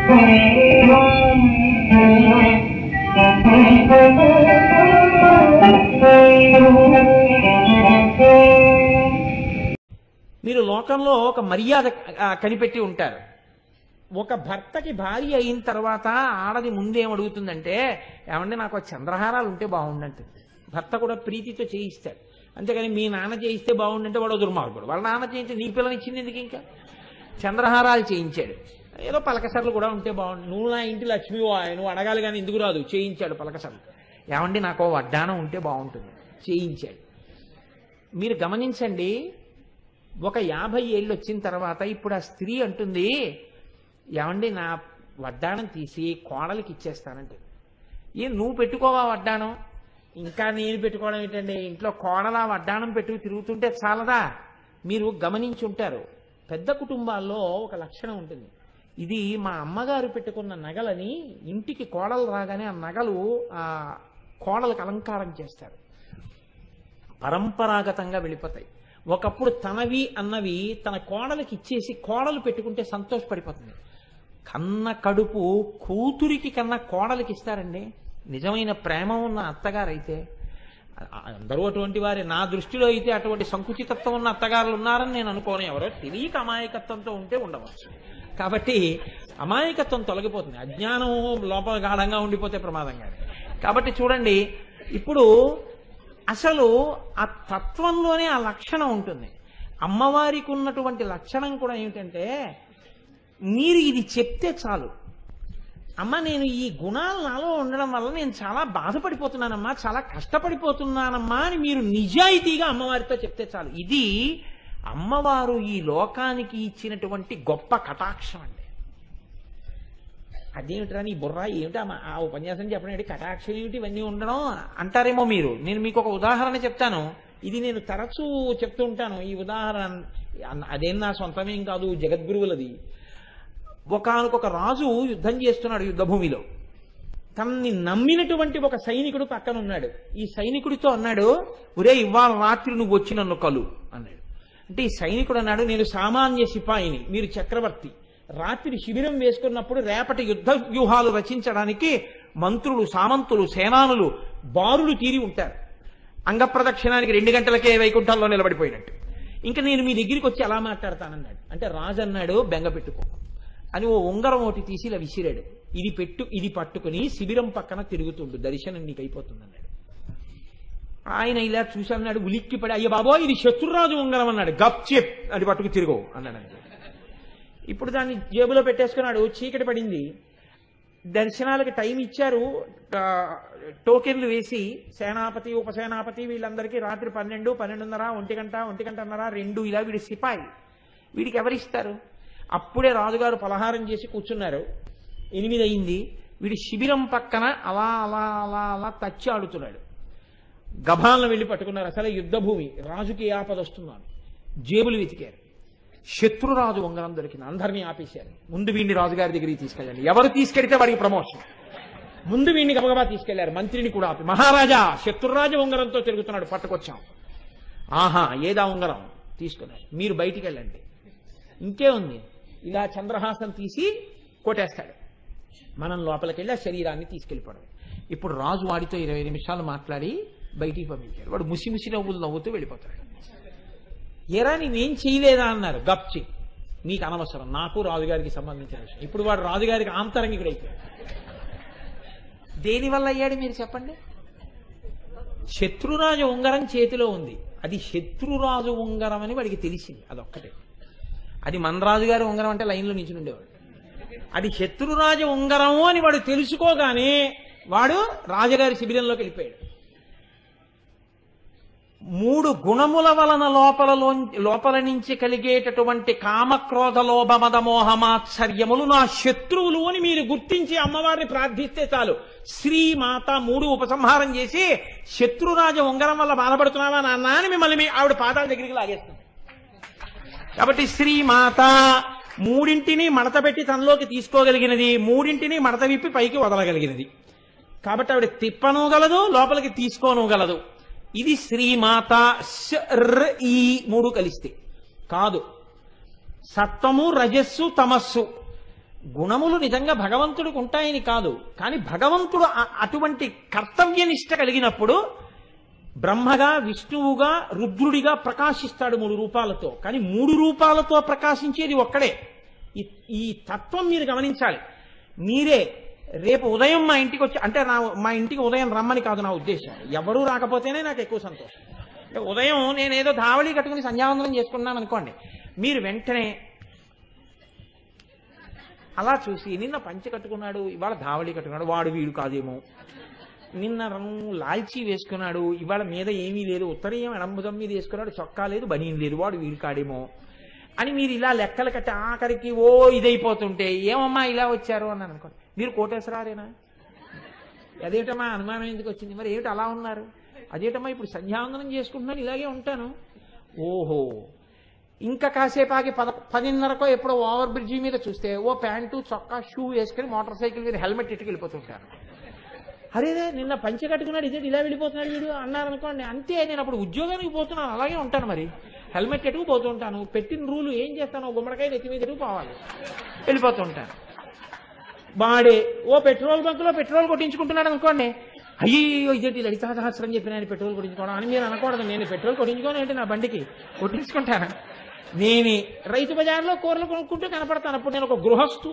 మీరు లోకంలో ఒక మర్యాద కనిపెట్టి ఉంటారు. ఒక భర్తకి భార్య అయిన తర్వాత ఆడది ముందేం అడుగుతుందంటే, ఏమంటే నాకు చంద్రహారాలు ఉంటే బాగుండంటుంది. భర్త కూడా ప్రీతితో చేయిస్తాడు. అంతేగాని మీ నాన్న చేయిస్తే బాగుండంటే వాడు దుర్మార్గుడు. వాళ్ళ నాన్న చేయించి నీ పిల్లనిచ్చింది ఎందుకు? ఇంకా చంద్రహారాలు చేయించాడు. ఏదో పలకసర్లు కూడా ఉంటే బాగుండు. నువ్వు నా ఇంటి లక్ష్మివో నువ్వు అడగాలి కానీ ఎందుకు రాదు, చేయించాడు పలకసర్లు. ఏమండి నాకు వడ్డానం ఉంటే బాగుంటుంది, చేయించాడు. మీరు గమనించండి, ఒక 50 ఏళ్ళు వచ్చిన తర్వాత ఇప్పుడు ఆ స్త్రీ అంటుంది, ఏమండి నా వడ్డాణం తీసి కోడలికి ఇచ్చేస్తానంటే, నువ్వు పెట్టుకోవా వడ్డాణం? ఇంకా నేను పెట్టుకోవడం ఏంటండి? ఇంట్లో కోడల వడ్డాణం పెట్టుకు తిరుగుతుంటే చాలదా? మీరు గమనించుంటారు, పెద్ద కుటుంబాల్లో ఒక లక్షణం ఉంటుంది. ఇది మా అమ్మగారు పెట్టుకున్న నగలని ఇంటికి కోడలు రాగానే ఆ నగలు ఆ కోడలకు అలంకారం చేస్తారు, పరంపరాగతంగా వెళ్ళిపోతాయి. ఒకప్పుడు తనవి అన్నవి తన కోడలికి ఇచ్చేసి కోడలు పెట్టుకుంటే సంతోషపడిపోతుంది. కన్న కడుపు కూతురికి కన్నా కోడలికి ఇస్తారండి. నిజమైన ప్రేమ ఉన్న అత్తగారైతే, అందరూ అటువంటి వారే. నా దృష్టిలో అయితే అటువంటి సంకుచితత్వం ఉన్న అత్తగారులు ఉన్నారని నేను అనుకోను. ఎవరో తెలియక అమాయకత్వంతో ఉంటే ఉండవచ్చు. కాబట్టి అమాయకత్వం తొలగిపోతుంది, అజ్ఞానం లోపల గాఢంగా ఉండిపోతే ప్రమాదంగా. కాబట్టి చూడండి, ఇప్పుడు అసలు ఆ తత్వంలోనే ఆ లక్షణం ఉంటుంది. అమ్మవారికి ఉన్నటువంటి లక్షణం కూడా ఏమిటంటే, మీరు ఇది చెప్తే చాలు, అమ్మ నేను ఈ గుణాలు నాలో ఉండడం వల్ల నేను చాలా బాధపడిపోతున్నానమ్మా, చాలా కష్టపడిపోతున్నానమ్మా అని మీరు నిజాయితీగా అమ్మవారితో చెప్తే చాలు. ఇది అమ్మవారు ఈ లోకానికి ఇచ్చినటువంటి గొప్ప కటాక్షం అండి. అదేమిట్రా నీ బుర్రా ఏమిటి ఆ ఉపన్యాసం చెప్పడం, కటాక్షం ఏమిటి ఇవన్నీ ఉండడం అంటారేమో మీరు. నేను మీకు ఒక ఉదాహరణ చెప్తాను. ఇది నేను తరచూ చెప్తూ ఉంటాను ఈ ఉదాహరణ. అదేం నా సొంతమేం కాదు, జగద్గురువులది. ఒకానొక రాజు యుద్ధం చేస్తున్నాడు యుద్ధభూమిలో. తనని నమ్మినటువంటి ఒక సైనికుడు పక్కన ఉన్నాడు. ఈ సైనికుడితో అన్నాడు, ఒరే ఇవాళ రాత్రి నువ్వు వచ్చి నన్ను కలు అన్నాడు. అంటే ఈ సైనికుడు అన్నాడు, నేను సామాన్య సిపాయిని, మీరు చక్రవర్తి. రాత్రి శిబిరం వేసుకున్నప్పుడు రేపటి యుద్ధ వ్యూహాలు రచించడానికి మంత్రులు, సామంతులు, సేనానులు బారులు తీరి ఉంటారు. అంగప్రదక్షిణానికి 2 గంటలకే వైకుంఠంలో నిలబడిపోయినట్టు. ఇంకా నేను మీ దగ్గరికి వచ్చి ఎలా మాట్లాడతానన్నాడు. అంటే రాజు అన్నాడు, బెంగ పెట్టుకో అని ఓ ఉంగరం ఒకటి తీసి ఇలా విసిరాడు. ఇది పట్టుకుని శిబిరం పక్కన తిరుగుతుండు, దర్శనం నీకు అయిపోతుంది అన్నాడు. ఆయన ఇలా చూసి అన్నాడు, ఉలిక్కిపడి, అయ్య బాబో ఇది శత్రురాజు ఉంగరం అన్నాడు. గప్ చెప్ అది పట్టుకు తిరుగు అన్నాడు. ఇప్పుడు దాన్ని జేబులో పెట్టేసుకున్నాడు. చీకటి పడింది, దర్శనాలకి టైం ఇచ్చారు, టోకెన్లు వేసి సేనాపతి, ఉపసేనాపతి వీళ్ళందరికీ రాత్రి 12, 12:30, 1:00, 2 ఇలా వీడి సిపాయి. వీడికి ఎవరిస్తారు? అప్పుడే రాజుగారు పలహారం చేసి కూర్చున్నారు. 8 అయింది. వీడి శిబిరం పక్కన అలా అలా అలా అలా తచ్చి ఆడుతున్నాడు. గభాలను వెళ్ళి పట్టుకున్నారు. అసలే యుద్ధభూమి, రాజుకి ఆపద వస్తున్నాను. జేబులు వెతికారు, శత్రురాజు ఉంగరం దొరికింది. అందరినీ ఆపేశారు. ముందు వీడిని రాజుగారి దగ్గరికి తీసుకెళ్ళండి, ఎవరు తీసుకెళ్తే వాడికి ప్రమోషన్. ముందు వీడిని గబగబా తీసుకెళ్లారు. మంత్రిని కూడా ఆపి, మహారాజా శత్రురాజు ఉంగరంతో తిరుగుతున్నాడు, పట్టుకొచ్చాం. ఆహా ఏదా ఉంగరం తీసుకున్నారు, మీరు బయటికి వెళ్ళండి. ఇంకే ఉంది, ఇలా చంద్రహాసం తీసి కొట్టేస్తాడు. మనం లోపలికి వెళ్ళి ఆ శరీరాన్ని తీసుకెళ్ళిపోవడం. ఇప్పుడు రాజు వాడితో 20 నిమిషాలు మాట్లాడి బయటికి పంపించారు. వాడు ముసి నవ్వులు నవ్వుతూ వెళ్ళిపోతాడు. ఏరా నేనేం చేయలేదా అన్నారు. గప్చి, మీకు అనవసరం, నాకు రాజుగారికి సంబంధించిన విషయం. ఇప్పుడు వాడు రాజుగారికి ఆంతరంగికుడైపోయాడు. దేనివల్ల అయ్యాడు మీరు చెప్పండి? శత్రురాజు ఉంగరం చేతిలో ఉంది, అది శత్రురాజు ఉంగరం అని వాడికి తెలిసింది. అదొక్కటే. అది మన రాజుగారి ఉంగరం అంటే లైన్లో నిల్చుని ఉండేవాడు. అది శత్రురాజు ఉంగరము అని వాడు తెలుసుకోగానే వాడు రాజుగారి శిబిరంలోకి వెళ్ళిపోయాడు. 3 గుణముల వలన లోపల నుంచి కలిగేటటువంటి కామక్రోధ లోభ మద మోహమాత్సర్యములు నా శత్రువులు అని మీరు గుర్తించి అమ్మవారిని ప్రార్థిస్తే చాలు. శ్రీమాత 3 ఉపసంహారం చేసి, శత్రురాజ ఉంగరం వల్ల బాధపడుతున్నావా నాన్న అని మిమ్మల్ని ఆవిడ పాదాల దగ్గరికి లాగేస్తుంది. కాబట్టి శ్రీమాత 3 మడత పెట్టి తనలోకి తీసుకోగలిగినది, 3 మడత విప్పి పైకి వదలగలిగినది. కాబట్టి ఆవిడ తిప్పనూగలదు, లోపలికి తీసుకోనూగలదు. ఇది శ్రీమాత. ఈ 3 కలిస్తే కాదు. సత్వము, రజస్సు, తమస్సు గుణములు నిజంగా భగవంతుడికి ఉంటాయని కాదు, కానీ భగవంతుడు అటువంటి కర్తవ్యనిష్ట కలిగినప్పుడు బ్రహ్మగా, విష్ణువుగా, రుద్రుడిగా ప్రకాశిస్తాడు 3 రూపాలతో. కానీ 3 రూపాలతో ప్రకాశించేది ఒక్కడే. ఈ తత్వం మీరు గమనించాలి. మీరే రేపు ఉదయం మా ఇంటికి వచ్చి, అంటే మా ఇంటికి ఉదయం రమ్మని కాదు నా ఉద్దేశం, ఎవరూ రాకపోతేనే నాకు ఎక్కువ సంతోషం. ఉదయం నేనేదో ధావళి కట్టుకుని సంధ్యావందనం చేసుకున్నాను అనుకోండి, మీరు వెంటనే అలా చూసి నిన్న పంచె కట్టుకున్నాడు, ఇవాళ ధావళి కట్టుకున్నాడు, వాడు వీడు కాదేమో, నిన్న లాల్చీ వేసుకున్నాడు, ఇవాళ మీద ఏమీ లేదు, ఉత్తరీయం ఎడంబుదం మీద వేసుకున్నాడు, చొక్కా లేదు, బనీన్ లేదు, వాడు వీడు కాడేమో అని మీరు ఇలా లెక్కలు కట్టి ఆఖరికి ఇదైపోతుంటే, ఏమమ్మా ఇలా వచ్చారు అన్నాను అనుకోండి, మీరు కోటేశ్వరారేనా? అదేటమ్మా అనుమానం ఎందుకు వచ్చింది? మరి ఏమిటి అలా ఉన్నారు? అదేటమ్మా ఇప్పుడు సంధ్యావందనం చేసుకుంటున్నాను, ఇలాగే ఉంటాను. ఓహో, ఇంకా కాసేపు ఆగి 10:30కో ఎప్పుడో ఓవర్ బ్రిడ్జి మీద చూస్తే ప్యాంటు, చొక్కా, షూ వేసుకుని మోటార్ సైకిల్ మీద హెల్మెట్ ఇట్టుకు వెళ్ళిపోతుంటారు. అరేదే నిన్న పంచె కట్టుకున్నాడు, ఇదే ఇలా వెళ్ళిపోతున్నాడు వీడు అన్నారనుకోండి, అంతే. నేను అప్పుడు ఉద్యోగానికి పోతున్నాను, అలాగే ఉంటాను. మరి హెల్మెట్ ఎట్టుకు పోతూ ఉంటాను, పెట్టిన రూలు ఏం చేస్తాను, గుమ్మడికాయ నెత్తి మీద ఎటుకు పోవాలి, వెళ్ళిపోతూ ఉంటాను. వాడే పెట్రోల్ బంకులో పెట్రోల్ కొట్టించుకుంటున్నాడు అనుకోండి, అయ్యో ఇదేంటి లలితా సహస్రం చెప్పిన ఆయన పెట్రోల్ కొట్టించుకోవడం అని మీరు అనకూడదు. నేను పెట్రోల్ కొట్టించుకోను ఏంటి, నా బండికి కొట్టించుకుంటాను. నేనే రైతు బజార్లో కూరలు కొనుక్కుంటూ కనపడతాను, అప్పుడు నేను ఒక గృహస్థు.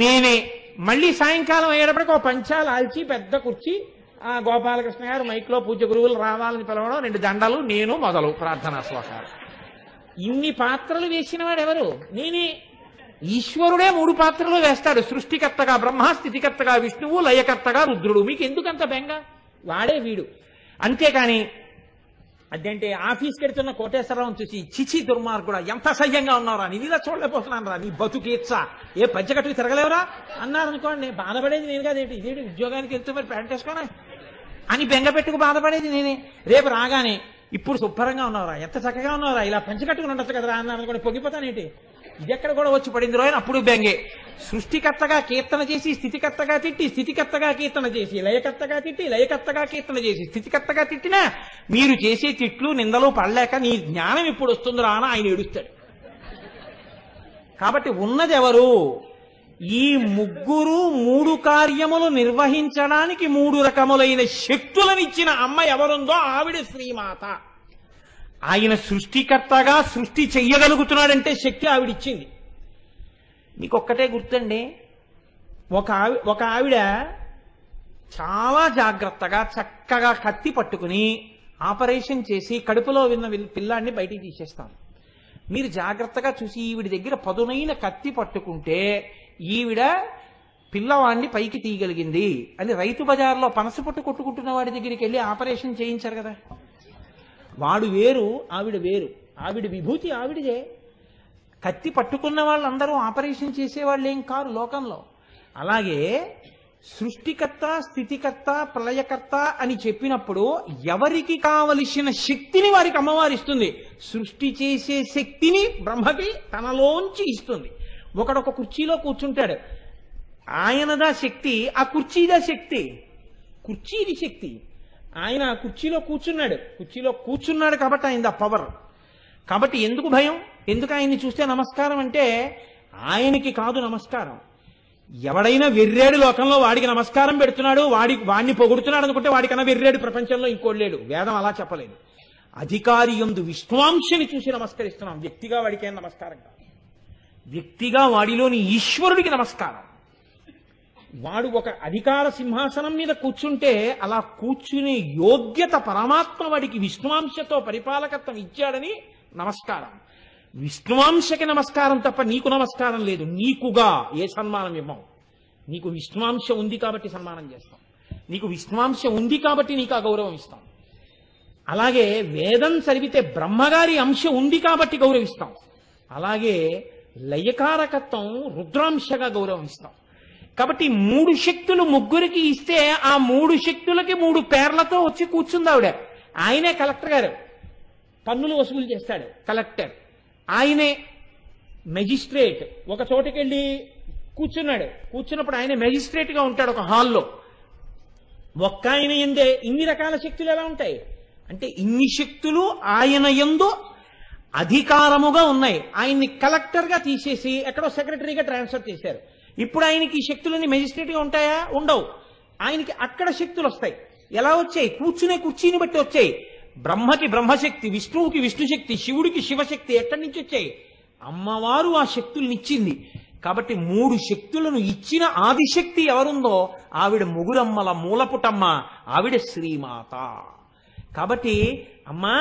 నేనే మళ్ళీ సాయంకాలం అయ్యేటప్పటికి పంచాలు ఆల్చి పెద్ద కుర్చీ, గోపాలకృష్ణ గారు మైక్లో పూజ్య గురువులు రావాలని పిలవడం, 2 దండలు, నేను మొదలు ప్రార్థనా శ్లోకాలు. ఇన్ని పాత్రలు వేసిన వాడు ఎవరు? నేనే. ఈశ్వరుడే 3 పాత్రలు వేస్తాడు, సృష్టికర్తగా బ్రహ్మ, స్థితికర్తగా విష్ణువు, లయకర్తగా రుద్రుడు. మీకు ఎందుకంత బెంగ? వాడే వీడు. అంతేకాని అదేంటే ఆఫీస్కి వెళ్తున్న కోటేశ్వరరావు చూసి చిచి దుర్మార్గుడా ఎంత సహ్యంగా ఉన్నారా, నీ ఇలా చూడలేకపోతున్నాను రా, నీ బతుకేచ్చా, ఏ పంచకట్టుకు తిరగలేవరా అన్నారనుకోండి, బాధపడేది నేను కాదేంటి, ఇదేంటి ఉద్యోగానికి వెళ్తూ మరి ప్యాంట్ వేసుకోనా అని బెంగ పెట్టుకు బాధపడేది నేనే. రేపు రాగానే ఇప్పుడు శుభ్రంగా ఉన్నావురా, ఎంత చక్కగా ఉన్నావురా, ఇలా పంచకట్టుకుని ఉండొచ్చు కదరా అన్నారనుకోండి, పొగిపోతానేంటి, ఇది ఎక్కడ కూడా వచ్చి పడింది రోజు. అప్పుడు బెంగే. సృష్టికర్తగా కీర్తన చేసి స్థితికర్తగా తిట్టి, స్థితికర్తగా కీర్తన చేసి లయకర్తగా తిట్టి, లయకర్తగా కీర్తన చేసి స్థితికర్తగా తిట్టినా మీరు చేసే తిట్లు నిందలు పడలేక నీ జ్ఞానం ఎప్పుడు వస్తుందిరా అని ఆయన ఏడుస్తాడు. కాబట్టి ఉన్నది ఎవరు? ఈ ముగ్గురు 3 కార్యములు నిర్వహించడానికి 3 రకములైన శక్తులనిచ్చిన అమ్మ ఎవరుందో ఆవిడ శ్రీమాత. ఆయన సృష్టికర్తగా సృష్టి చెయ్యగలుగుతున్నాడంటే శక్తి ఆవిడిచ్చింది. మీకు ఒక్కటే గుర్తండి, ఒక ఆవిడ చాలా జాగ్రత్తగా చక్కగా కత్తి పట్టుకుని ఆపరేషన్ చేసి కడుపులో విన్న పిల్లాన్ని బయటికి తీసేస్తాం. మీరు జాగ్రత్తగా చూసి ఈవిడ దగ్గర పదునైన కత్తి పట్టుకుంటే ఈవిడ పిల్లవాడిని పైకి తీయగలిగింది అని రైతు బజార్లో పనస పొట్టు కొట్టుకుంటున్న వాడి దగ్గరికి వెళ్ళి ఆపరేషన్ చేయించారు కదా. వాడు వేరు, ఆవిడ వేరు. ఆవిడ విభూతి ఆవిడదే. కత్తి పట్టుకున్న వాళ్ళందరూ ఆపరేషన్ చేసేవాళ్ళు ఏం కారు లోకంలో. అలాగే సృష్టికర్త, స్థితికర్త, ప్రళయకర్త అని చెప్పినప్పుడు ఎవరికి కావలసిన శక్తిని వారికి అమ్మవారిస్తుంది. సృష్టి చేసే శక్తిని బ్రహ్మకి తనలోంచి ఇస్తుంది. ఒకడొక కుర్చీలో కూర్చుంటాడు, ఆయనదా శక్తి, ఆ కుర్చీదా శక్తి. కుర్చీది శక్తి. ఆయన కుర్చీలో కూర్చున్నాడు కాబట్టి ఆయనదా పవర్. కాబట్టి ఎందుకు భయం? ఎందుకు ఆయన్ని చూస్తే నమస్కారం అంటే ఆయనకి కాదు నమస్కారం. ఎవడైనా వెర్రేడు లోకంలో వాడికి నమస్కారం పెడుతున్నాడు, వాడిని పొగుడుతున్నాడు అనుకుంటే వాడికన్నా వెర్రేడు ప్రపంచంలో ఇంకోటి లేడు. వేదం అలా చెప్పలేదు. అధికారి యందు విష్ణువాంశని చూసి నమస్కరిస్తున్నాం. వ్యక్తిగా వాడికి ఏం నమస్కారం కాదు. వ్యక్తిగా వాడిలోని ఈశ్వరుడికి నమస్కారం. వాడు ఒక అధికార సింహాసనం మీద కూర్చుంటే అలా కూర్చునే యోగ్యత పరమాత్మ వాడికి విష్ణువాంశతో పరిపాలకత్వం ఇచ్చాడని నమస్కారం. విష్ణువాంశకి నమస్కారం తప్ప నీకు నమస్కారం లేదు. నీకుగా ఏ సన్మానం ఇవ్వం. నీకు విష్ణువాంశ ఉంది కాబట్టి సన్మానం చేస్తాం. నీకు విష్ణువాంశ ఉంది కాబట్టి నీకు ఆ గౌరవం ఇస్తాం. అలాగే వేదం చదివితే బ్రహ్మగారి అంశ ఉంది కాబట్టి గౌరవిస్తాం. అలాగే లయకారకత్వం రుద్రాంశగా గౌరవిస్తాం. కాబట్టి 3 శక్తులు ముగ్గురికి ఇస్తే ఆ 3 శక్తులకి 3 పేర్లతో వచ్చి కూర్చుంది ఆవిడ. ఆయనే కలెక్టర్ గారు, పన్నులు వసూలు చేస్తాడు కలెక్టర్. ఆయనే మెజిస్ట్రేట్, ఒక చోటుకి వెళ్ళి కూర్చున్నప్పుడు ఆయన మెజిస్ట్రేట్ గా ఉంటాడు ఒక హాల్లో. ఒక్క ఆయన ఎందే ఇన్ని రకాల శక్తులు ఎలా ఉంటాయి అంటే ఇన్ని శక్తులు ఆయన యందు అధికారముగా ఉన్నాయి. ఆయన్ని కలెక్టర్గా తీసేసి ఎక్కడో సెక్రటరీగా ట్రాన్స్ఫర్ చేశారు. ఇప్పుడు ఆయనకి ఈ శక్తులన్నీ మెజిస్ట్రేట్గా ఉంటాయా? ఉండవు. ఆయనకి అక్కడ శక్తులు వస్తాయి. ఎలా వచ్చాయి? కూర్చునే కుర్చీని బట్టి వచ్చాయి. బ్రహ్మకి బ్రహ్మశక్తి, విష్ణువుకి విష్ణుశక్తి, శివుడికి శివశక్తి ఎక్కడి నుంచి వచ్చాయి? అమ్మవారు ఆ శక్తుల్ని ఇచ్చింది. కాబట్టి 3 శక్తులను ఇచ్చిన ఆదిశక్తి ఎవరుందో ఆవిడ ముగురమ్మల మూలపుటమ్మ, ఆవిడ శ్రీమాత. కాబట్టి అమ్మా,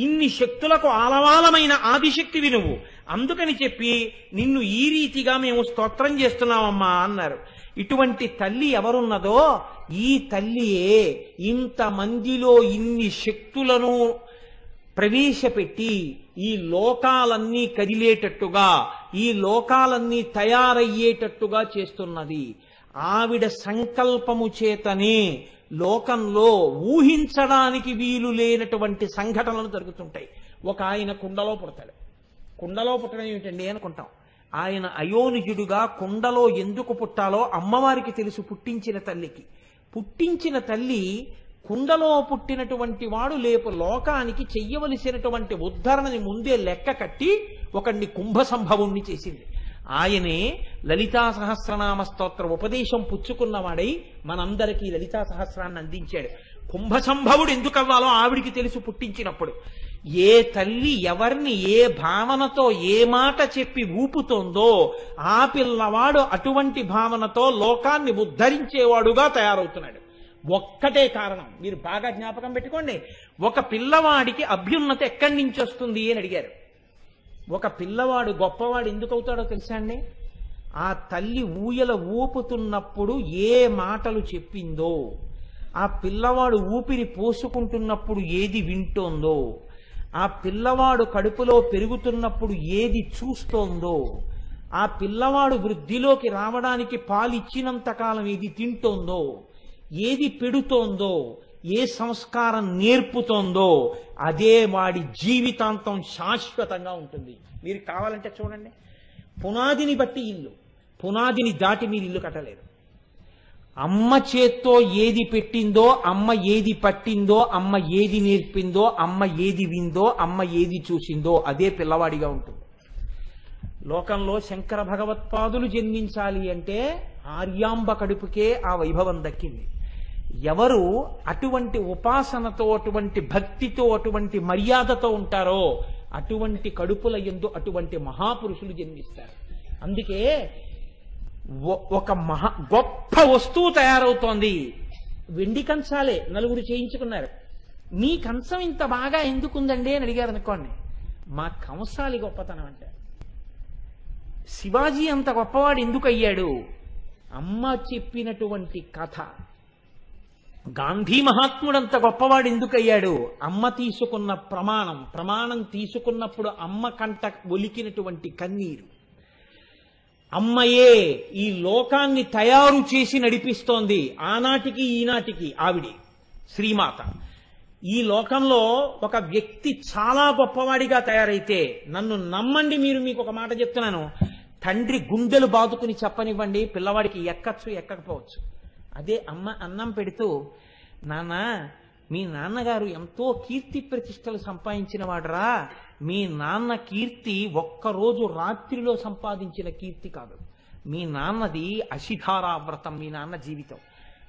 ఇన్ని శక్తులకు ఆలవాలమైన ఆదిశక్తివి నువ్వు, అందుకని చెప్పి నిన్ను ఈ రీతిగా మేము స్తోత్రం చేస్తున్నామమ్మా అన్నారు. ఇటువంటి తల్లి ఎవరున్నదో ఈ తల్లియే ఇంతమందిలో ఇన్ని శక్తులను ప్రవేశపెట్టి ఈ లోకాలన్నీ కదిలేటట్టుగా, ఈ లోకాలన్నీ తయారయ్యేటట్టుగా చేస్తున్నది. ఆవిడ సంకల్పము చేతనే లోకంలో ఊహించడానికి వీలు లేనటువంటి సంఘటనలు జరుగుతుంటాయి. ఒక ఆయన కుండలో పుడతాడు. కుండలో పుట్టడం ఏమిటండి అనుకుంటాం. ఆయన అయోనిజుడుగా కుండలో ఎందుకు పుట్టాలో అమ్మవారికి తెలుసు. పుట్టించిన తల్లికి, పుట్టించిన తల్లి కుండలో పుట్టినటువంటి వాడు లేపు లోకానికి చెయ్యవలసినటువంటి ఉద్ధరణని ముందే లెక్క కట్టి ఒకడిని కుంభ సంభవుణ్ణి చేసింది. ఆయనే లలితా సహస్రనామ స్తోత్ర ఉపదేశం పుచ్చుకున్నవాడై మనందరికీ లలితా సహస్రాన్ని అందించాడు. కుంభ సంభవుడు ఎందుకు అవ్వాలో ఆవిడికి తెలుసు పుట్టించినప్పుడు. ఏ తల్లి ఎవరిని ఏ భావనతో ఏ మాట చెప్పి ఊపుతోందో ఆ పిల్లవాడు అటువంటి భావనతో లోకాన్ని ఉద్ధరించేవాడుగా తయారవుతున్నాడు. ఒక్కటే కారణం, మీరు బాగా జ్ఞాపకం పెట్టుకోండి. ఒక పిల్లవాడికి అభ్యున్నత ఎక్కడి నుంచి వస్తుంది అని అడిగారు. ఒక పిల్లవాడు గొప్పవాడు ఎందుకు అవుతాడో తెలుసా అండి? ఆ తల్లి ఊయల ఊపుతున్నప్పుడు ఏ మాటలు చెప్పిందో, ఆ పిల్లవాడు ఊపిరి పోసుకుంటున్నప్పుడు ఏది వింటోందో, ఆ పిల్లవాడు కడుపులో పెరుగుతున్నప్పుడు ఏది చూస్తోందో, ఆ పిల్లవాడు వృద్ధిలోకి రావడానికి పాలిచ్చినంత కాలం ఏది తింటోందో, ఏది పెడుతోందో, ఏ సంస్కారం నేర్పుతోందో అదే వాడి జీవితాంతం శాశ్వతంగా ఉంటుంది. మీరు కావాలంటే చూడండి, పునాదిని బట్టి ఇల్లు, పునాదిని దాటి మీరు ఇల్లు కట్టలేరు. అమ్మ చేత్తో ఏది పెట్టిందో, అమ్మ ఏది పట్టిందో, అమ్మ ఏది నేర్పిందో, అమ్మ ఏది విందో, అమ్మ ఏది చూసిందో అదే పిల్లవాడిగా ఉంటుంది. లోకంలో శంకర భగవత్పాదులు జన్మించాలి అంటే ఆర్యాంబ కడుపుకే ఆ వైభవం దక్కింది. ఎవరు అటువంటి ఉపాసనతో, అటువంటి భక్తితో, అటువంటి మర్యాదతో ఉంటారో అటువంటి కడుపుల యందు అటువంటి మహాపురుషులు జన్మిస్తారు. అందుకే ఒక గొప్ప వస్తువు తయారవుతోంది. వెండి కంచాలే నలుగురు చేయించుకున్నారు. మీ కంచం ఇంత బాగా ఎందుకుందండి అని అడిగారు అనుకోండి. మా కంసాలి గొప్పతనం అంటే. శివాజీ అంత గొప్పవాడు ఎందుకు అయ్యాడు? అమ్మ చెప్పినటువంటి కథ. గాంధీ మహాత్ముడంత గొప్పవాడు ఎందుకు అయ్యాడు? అమ్మ తీసుకున్న ప్రమాణం తీసుకున్నప్పుడు అమ్మ కంట ఒలికినటువంటి కన్నీరు. అమ్మయే ఈ లోకాన్ని తయారు చేసి నడిపిస్తోంది. ఆనాటికి ఈనాటికి ఆవిడి శ్రీమాత. ఈ లోకంలో ఒక వ్యక్తి చాలా గొప్పవాడిగా తయారైతే, నన్ను నమ్మండి, మీకు ఒక మాట చెప్తున్నాను, తండ్రి గుండెలు బాదుకుని చెప్పనివ్వండి, పిల్లవాడికి ఎక్కచ్చు ఎక్కకపోవచ్చు. అదే అమ్మ అన్నం పెడుతూ, నాన్న మీ నాన్నగారు ఎంతో కీర్తి ప్రతిష్టలు సంపాదించిన వాడరా, మీ నాన్న కీర్తి ఒక్కరోజు రాత్రిలో సంపాదించిన కీర్తి కాదు. మీ నాన్నది అశిధారా వ్రతం, మీ నాన్న జీవితం.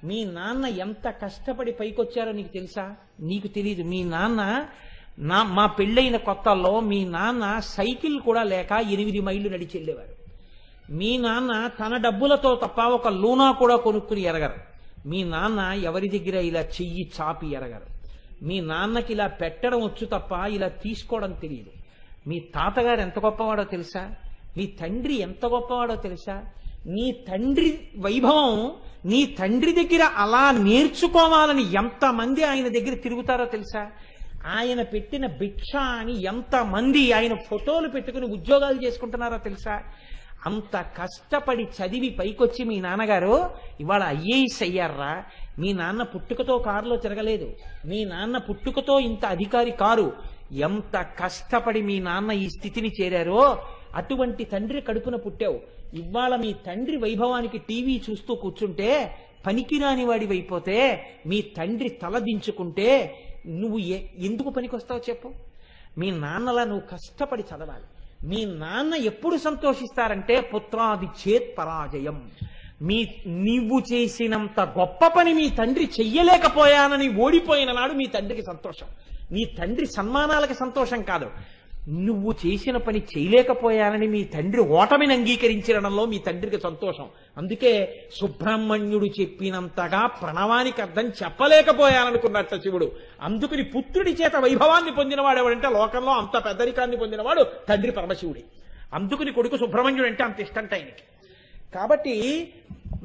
మీ నాన్న ఎంత కష్టపడి పైకొచ్చారో నీకు తెలుసా? నీకు తెలీదు. మీ నాన్న మా పెళ్ళైన కొత్తల్లో మీ నాన్న సైకిల్ కూడా లేక 8 మైళ్ళు నడిచి వెళ్ళేవారు. మీ నాన్న తన డబ్బులతో తప్ప ఒక లూనా కూడా కొనుక్కుని ఎరగరు. మీ నాన్న ఎవరి దగ్గర ఇలా చెయ్యి చాపి ఎరగరు. మీ నాన్నకి ఇలా పెట్టడం వచ్చు తప్ప ఇలా తీసుకోవడం తెలియదు. మీ తాతగారు ఎంత గొప్పవాడో తెలుసా? మీ తండ్రి ఎంత గొప్పవాడో తెలుసా? నీ తండ్రి వైభవం నీ తండ్రి దగ్గర అలా నేర్చుకోవాలని ఎంతమంది ఆయన దగ్గర తిరుగుతారో తెలుసా? ఆయన పెట్టిన భిక్ష అని ఎంతమంది ఆయన ఫోటోలు పెట్టుకుని ఉద్యోగాలు చేసుకుంటున్నారో తెలుసా? అంత కష్టపడి చదివి పైకొచ్చి మీ నాన్నగారు ఇవాళ ఐఏఎస్ అయ్యారా. మీ నాన్న పుట్టుకతో కారులో తిరగలేదు. మీ నాన్న పుట్టుకతో ఇంత అధికారి కారు. ఎంత కష్టపడి మీ నాన్న ఈ స్థితిని చేరారో అటువంటి తండ్రి కడుపున పుట్టావు. ఇవాళ మీ తండ్రి వైభవానికి టీవీ చూస్తూ కూర్చుంటే పనికిరాని వాడివైపోతే, మీ తండ్రి తల దించుకుంటే నువ్వు ఎందుకు పనికొస్తావు చెప్పు? మీ నాన్నలా నువ్వు కష్టపడి చదవాలి. మీ నాన్న ఎప్పుడు సంతోషిస్తారంటే పుత్రాది చేత్ పరాజయం. నీవు చేసినంత గొప్ప పని మీ తండ్రి చెయ్యలేకపోయానని ఓడిపోయిన నాడు మీ తండ్రికి సంతోషం. మీ తండ్రి సన్మానాలకి సంతోషం కాదు, నువ్వు చేసిన పని చేయలేకపోయానని మీ తండ్రి ఓటమిని అంగీకరించడంలో మీ తండ్రికి సంతోషం. అందుకే సుబ్రహ్మణ్యుడు చెప్పినంతగా ప్రణవానికి అర్థం చెప్పలేకపోయాననుకున్నట్ట శివుడు. అందుకని పుత్రుడి చేత వైభవాన్ని పొందినవాడు ఎవడంటే లోకంలో అంత పెద్దరికాన్ని పొందినవాడు తండ్రి పరమశివుడి. అందుకని కొడుకు సుబ్రహ్మణ్యుడు అంటే అంత ఇష్టంట ఆయనకి. కాబట్టి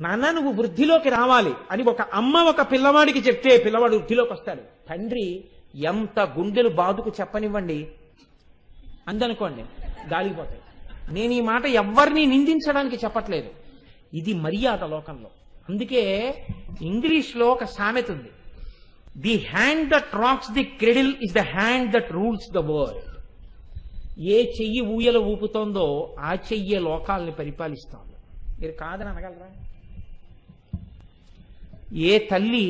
నాన్న నువ్వు వృద్ధిలోకి రావాలి అని ఒక అమ్మ ఒక పిల్లవాడికి చెప్తే పిల్లవాడు వృద్ధిలోకి వస్తాడు. తండ్రి ఎంత గుండెలు బాదుకు చెప్పనివ్వండి అందనుకోండి, గాలిపోతాయి. నేను ఈ మాట ఎవరిని నిందించడానికి చెప్పట్లేదు, ఇది మర్యాద లోకంలో. అందుకే ఇంగ్లీష్లో ఒక సామెత ఉంది, the hand that rocks the cradle is the hand that rules the world. ఏ చెయ్యి ఊయల ఊపుతోందో ఆ చెయ్యే లోకాలని పరిపాలిస్తోంది. మీరు కాదని అనగలరా? ఏ తల్లి,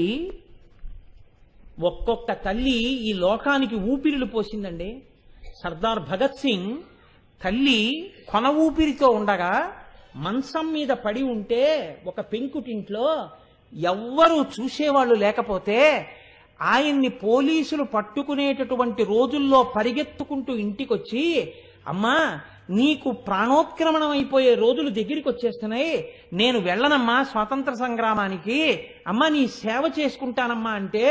ఒక్కొక్క తల్లి ఈ లోకానికి ఊపిరిలు పోసిందండి. సర్దార్ భగత్ సింగ్ తల్లి కొన ఊపిరితో ఉండగా మంచం మీద పడి ఉంటే ఒక పెంకుటింట్లో ఎవ్వరూ చూసేవాళ్ళు లేకపోతే ఆయన్ని పోలీసులు పట్టుకునేటటువంటి రోజుల్లో పరిగెత్తుకుంటూ ఇంటికొచ్చి, అమ్మా నీకు ప్రాణోత్క్రమణం అయిపోయే రోజులు దగ్గరికి వచ్చేస్తున్నాయి, నేను వెళ్ళనమ్మా స్వాతంత్ర సంగ్రామానికి, అమ్మా నీ సేవ చేసుకుంటానమ్మా అంటే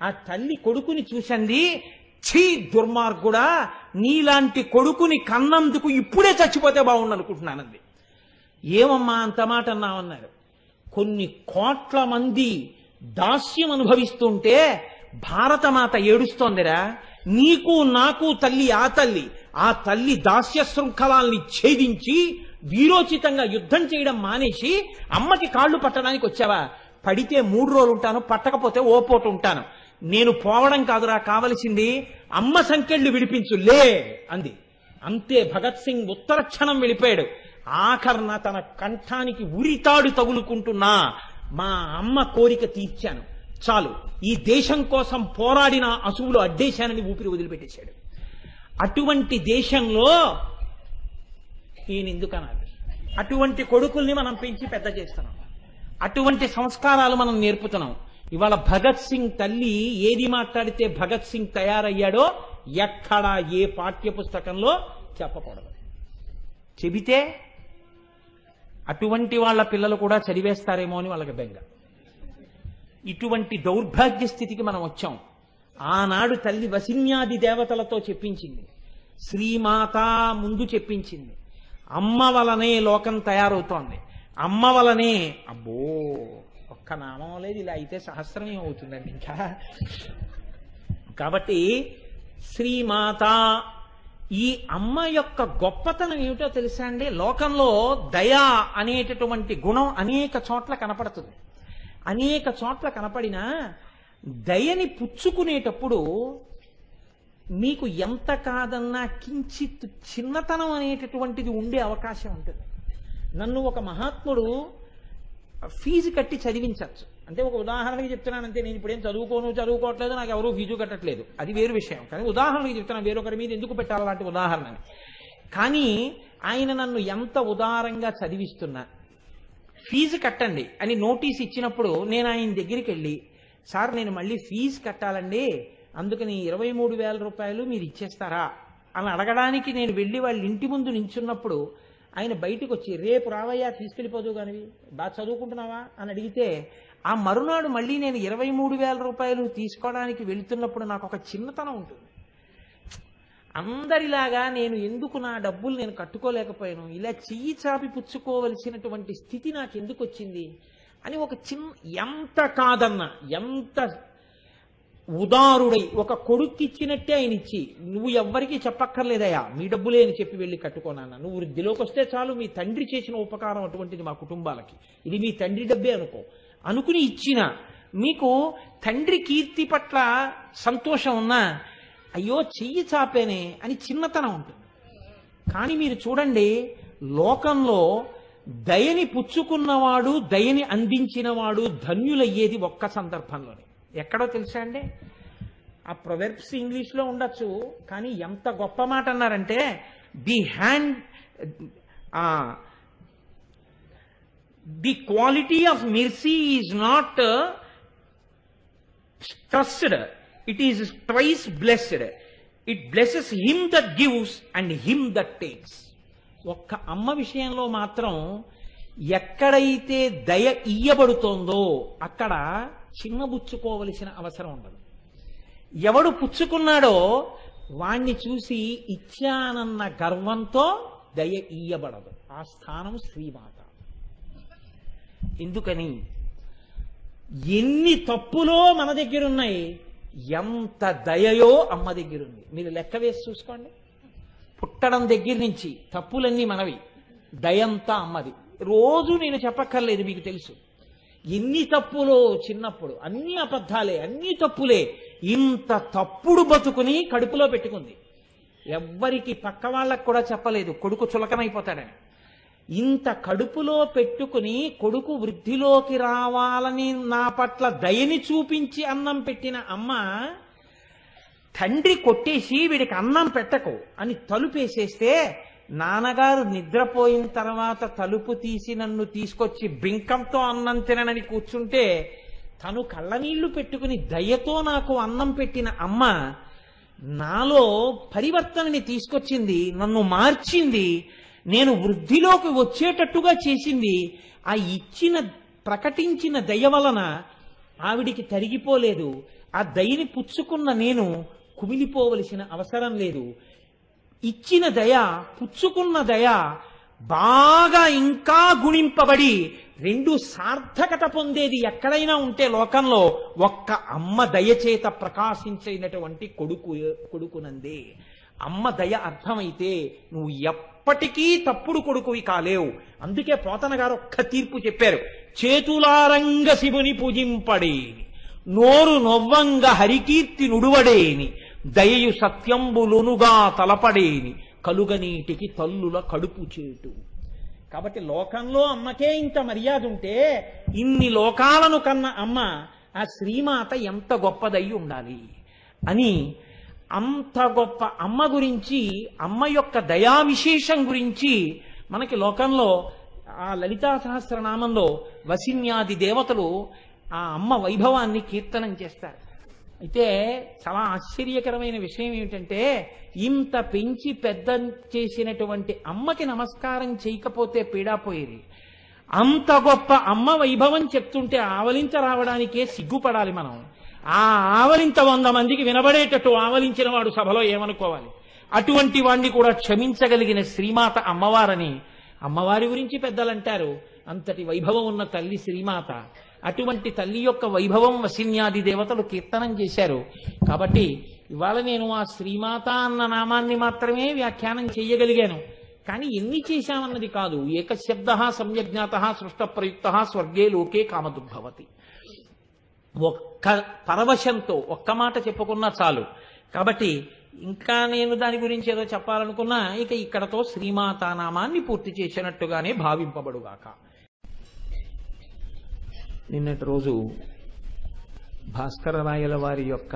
ఆ తల్లి కొడుకుని చూసింది, ఛీ దుర్మార్గుడా, నీలాంటి కొడుకుని కన్నందుకు ఇప్పుడే చచ్చిపోతే బాగుండనుకుంటున్నానంది. ఏమమ్మా అంత మాట అన్నామన్నారు. కొన్ని కోట్ల మంది దాస్యం అనుభవిస్తుంటే భారతమాత ఏడుస్తోందిరా, నీకు నాకు తల్లి ఆ తల్లి దాస్య శృంఖలాల్ని ఛేదించి వీరోచితంగా యుద్ధం చేయడం మానేసి అమ్మకి కాళ్ళు పట్టడానికి వచ్చావా? పడితే 3 రోజులు ఉంటాను, పట్టకపోతే ఓ పూట ఉంటాను. నేను పోవడం కాదురా కావలసింది, అమ్మ సంకెళ్ళు విడిపించు లే అంది. అంతే భగత్ సింగ్ ఉత్తర క్షణం వెళ్ళిపోయాడు. ఆఖరణ తన కంఠానికి ఉరితాడు తగులుకుంటున్నా మా అమ్మ కోరిక తీర్చాను చాలు, ఈ దేశం కోసం పోరాడిన అసువులు అడ్డేశానని ఊపిరి వదిలిపెట్టేశాడు. అటువంటి దేశంలో ఈయనెందుకనాలి? అటువంటి కొడుకుల్ని మనం పెంచి పెద్ద చేస్తున్నాం, అటువంటి సంస్కారాలు మనం నేర్పుతున్నాం. ఇవాళ భగత్ సింగ్ తల్లి ఏది మాట్లాడితే భగత్ సింగ్ తయారయ్యాడో ఎక్కడా ఏ పాఠ్య పుస్తకంలో చెప్పకూడదు. చెబితే అటువంటి వాళ్ళ పిల్లలు కూడా చదివేస్తారేమో అని వాళ్ళకి బెంగ. ఇటువంటి దౌర్భాగ్య స్థితికి మనం వచ్చాం. ఆనాడు తల్లి వసిన్యాది దేవతలతో చెప్పించింది, శ్రీమాత ముందు చెప్పించింది. అమ్మ వలనే లోకం తయారవుతోంది, అమ్మ వలనే. అబ్బో ఒక్క నామం లేదు, ఇలా అయితే సహస్రమే అవుతుందండి ఇంకా. కాబట్టి శ్రీమాత, ఈ అమ్మ యొక్క గొప్పతనం ఏమిటో తెలుసా అండి? లోకంలో దయ అనేటటువంటి గుణం అనేక చోట్ల కనపడుతుంది. అనేక చోట్ల కనపడినా దయని పుచ్చుకునేటప్పుడు మీకు ఎంత కాదన్నా కించిత్ చిన్నతనం అనేటటువంటిది ఉండే అవకాశం ఉంటుంది. నన్ను ఒక మహాత్ముడు ఫీజు కట్టి చదివించవచ్చు. అంటే ఒక ఉదాహరణకి చెప్తున్నానంటే, నేను ఇప్పుడేం చదువుకోవట్లేదు, నాకు ఎవరూ ఫీజు కట్టట్లేదు, అది వేరు విషయం. కానీ ఉదాహరణకి చెప్తున్నాను, వేరొకరి మీద ఎందుకు పెట్టాలి అలాంటి ఉదాహరణని. కానీ ఆయన నన్ను ఎంత ఉదారంగా చదివిస్తున్నా ఫీజు కట్టండి అని నోటీస్ ఇచ్చినప్పుడు నేను ఆయన దగ్గరికి వెళ్ళి, సార్ నేను మళ్ళీ ఫీజు కట్టాలండి, అందుకని 23,000 రూపాయలు మీరు ఇచ్చేస్తారా అని అడగడానికి నేను వెళ్ళి వాళ్ళ ఇంటి ముందు నించున్నప్పుడు ఆయన బయటకు వచ్చి, రేపు రావయ్యా తీసుకెళ్ళిపోదు కానీ బాగా చదువుకుంటున్నావా అని అడిగితే, ఆ మరునాడు మళ్ళీ నేను 23,000 రూపాయలు తీసుకోవడానికి వెళుతున్నప్పుడు నాకు ఒక చిన్నతనం ఉంటుంది. అందరిలాగా నేను ఎందుకు నా డబ్బులు నేను కట్టుకోలేకపోయాను, ఇలా చెయ్యి చాపి పుచ్చుకోవలసినటువంటి స్థితి నాకు ఎందుకు వచ్చింది అని ఒక ఎంత కాదన్నా, ఎంత ఉదారుడై ఒక కొడుక్కిచ్చినట్టే ఆయన ఇచ్చి, నువ్వు ఎవ్వరికీ చెప్పక్కర్లేదయా మీ డబ్బులే అని చెప్పి వెళ్ళి కట్టుకోనన్నా, నువ్వు వృద్ధిలోకి వస్తే చాలు, మీ తండ్రి చేసిన ఉపకారం అటువంటిది మా కుటుంబాలకి, ఇది మీ తండ్రి డబ్బే అనుకుని ఇచ్చిన మీకు తండ్రి కీర్తి పట్ల సంతోషం ఉన్నా, అయ్యో చెయ్యి చాపేనే అని చిన్నతనం ఉంటుంది. కానీ మీరు చూడండి, లోకంలో దయని పుచ్చుకున్నవాడు, దయని అందించినవాడు ధన్యులయ్యేది ఒక్క సందర్భంలోనే. ఎక్కడో తెలుసా అండి? ఆ ప్రొవెర్బ్స్ ఇంగ్లీష్లో ఉండొచ్చు, కానీ ఎంత గొప్ప మాట అన్నారంటే, the hand the quality of mercy is not trusted, it is twice blessed. It blesses him that gives and him that takes. ఒక్క అమ్మ విషయంలో మాత్రం ఎక్కడైతే దయ ఇయ్యబడుతోందో అక్కడ చిన్నబుచ్చుకోవలసిన అవసరం ఉండదు. ఎవడు పుచ్చుకున్నాడో వాణ్ణి చూసి ఇచ్చానన్న గర్వంతో దయ ఇయ్యబడదు. ఆ స్థానం శ్రీమాత. ఎందుకని? ఎన్ని తప్పులో మన దగ్గరున్నాయి, ఎంత దయయో అమ్మ దగ్గరుంది. మీరు లెక్క వేసి చూసుకోండి. పుట్టడం దగ్గర నుంచి తప్పులన్నీ మనవి, దయంతా అమ్మది. రోజు నేను చెప్పక్కర్లేదు, మీకు తెలుసు. ఎన్ని తప్పులో చిన్నప్పుడు, అన్ని అబద్ధాలే, అన్ని తప్పులే. ఇంత తప్పుడు బతుకుని కడుపులో పెట్టుకుంది. ఎవ్వరికి పక్క వాళ్ళకు కూడా చెప్పలేదు, కొడుకు చులకనైపోతాడని. ఇంత కడుపులో పెట్టుకుని కొడుకు వృద్ధిలోకి రావాలని నా పట్ల దయని చూపించి అన్నం పెట్టిన అమ్మ, తండ్రి కొట్టేసి వీడికి అన్నం పెట్టకు అని తలుపేసేస్తే, నాన్నగారు నిద్రపోయిన తర్వాత తలుపు తీసి నన్ను తీసుకొచ్చి బింకంతో అన్నం తిననని కూర్చుంటే, తను కళ్ళనీళ్లు పెట్టుకుని దయతో నాకు అన్నం పెట్టిన అమ్మ నాలో పరివర్తనని తీసుకొచ్చింది, నన్ను మార్చింది, నేను వృద్ధిలోకి వచ్చేటట్టుగా చేసింది. ఆ ఇచ్చిన ప్రకటించిన దయ వలన ఆవిడికి తరిగిపోలేదు. ఆ దయని పుచ్చుకున్న నేను కుమిలిపోవలసిన అవసరం లేదు. ఇచ్చిన దయ, పుచ్చుకున్న దయ బాగా ఇంకా గుణింపబడి రెండు సార్థకత పొందేది ఎక్కడైనా ఉంటే లోకంలో ఒక్క అమ్మ దయచేత ప్రకాశించినటువంటి కొడుకునందే. అమ్మ దయ అర్థమైతే నువ్వు ఎప్పటికీ తప్పుడు కొడుకువి కాలేవు. అందుకే పోతన గారు ఒక్క తీర్పు చెప్పారు, చేతులారంగ శివుని పూజింపడేని, నోరు నొవ్వంగ హరికీర్తి నుడువడేని, దయయు సత్యంబులునుగా తలపడేని, కలుగనీటికి తల్లుల కడుపు చేటు. కాబట్టి లోకంలో అమ్మకే ఇంత మర్యాద ఉంటే, ఇన్ని లోకాలను కన్న అమ్మ ఆ శ్రీమాత ఎంత గొప్పదయ్యి ఉండాలి అని, అంత గొప్ప అమ్మ గురించి, అమ్మ యొక్క దయా విశేషం గురించి మనకి లోకంలో ఆ లలితా సహస్రనామంలో వసిన్యాది దేవతలు ఆ అమ్మ వైభవాన్ని కీర్తనం చేస్తారు. అయితే చాలా ఆశ్చర్యకరమైన విషయం ఏమిటంటే, ఇంత పెంచి పెద్ద చేసినటువంటి అమ్మకి నమస్కారం చేయకపోతే పీడాపోయేది. అంత గొప్ప అమ్మ వైభవం చెప్తుంటే ఆవలింత రావడానికే సిగ్గుపడాలి మనం. ఆ ఆవలింత 100 మందికి వినబడేటట్టు ఆవలించిన వాడు సభలో ఏమనుకోవాలి? అటువంటి వాణ్ణి కూడా క్షమించగలిగిన శ్రీమాత అమ్మవారని అమ్మవారి గురించి పెద్దలంటారు. అంతటి వైభవం ఉన్న తల్లి శ్రీమాత. అటువంటి తల్లి యొక్క వైభవం వసిన్యాది దేవతలు కీర్తనం చేశారు. కాబట్టి ఇవాళ నేను ఆ శ్రీమాత అన్న నామాన్ని మాత్రమే వ్యాఖ్యానం చేయగలిగాను. కానీ ఎన్ని చేశామన్నది కాదు. ఏకశబ్ద సమ్యజ్ఞాత సృష్ట ప్రయుక్త స్వర్గే లోకే కామదుర్భవతి. ఒక్క పరవశంతో ఒక్క మాట చెప్పుకున్నా చాలు. కాబట్టి ఇంకా నేను దాని గురించి ఏదో చెప్పాలనుకున్నా ఇక ఇక్కడతో శ్రీమాతా నామాన్ని పూర్తి చేసినట్టుగానే భావింపబడుగాక. నిన్నటి రోజు భాస్కర రాయల వారి యొక్క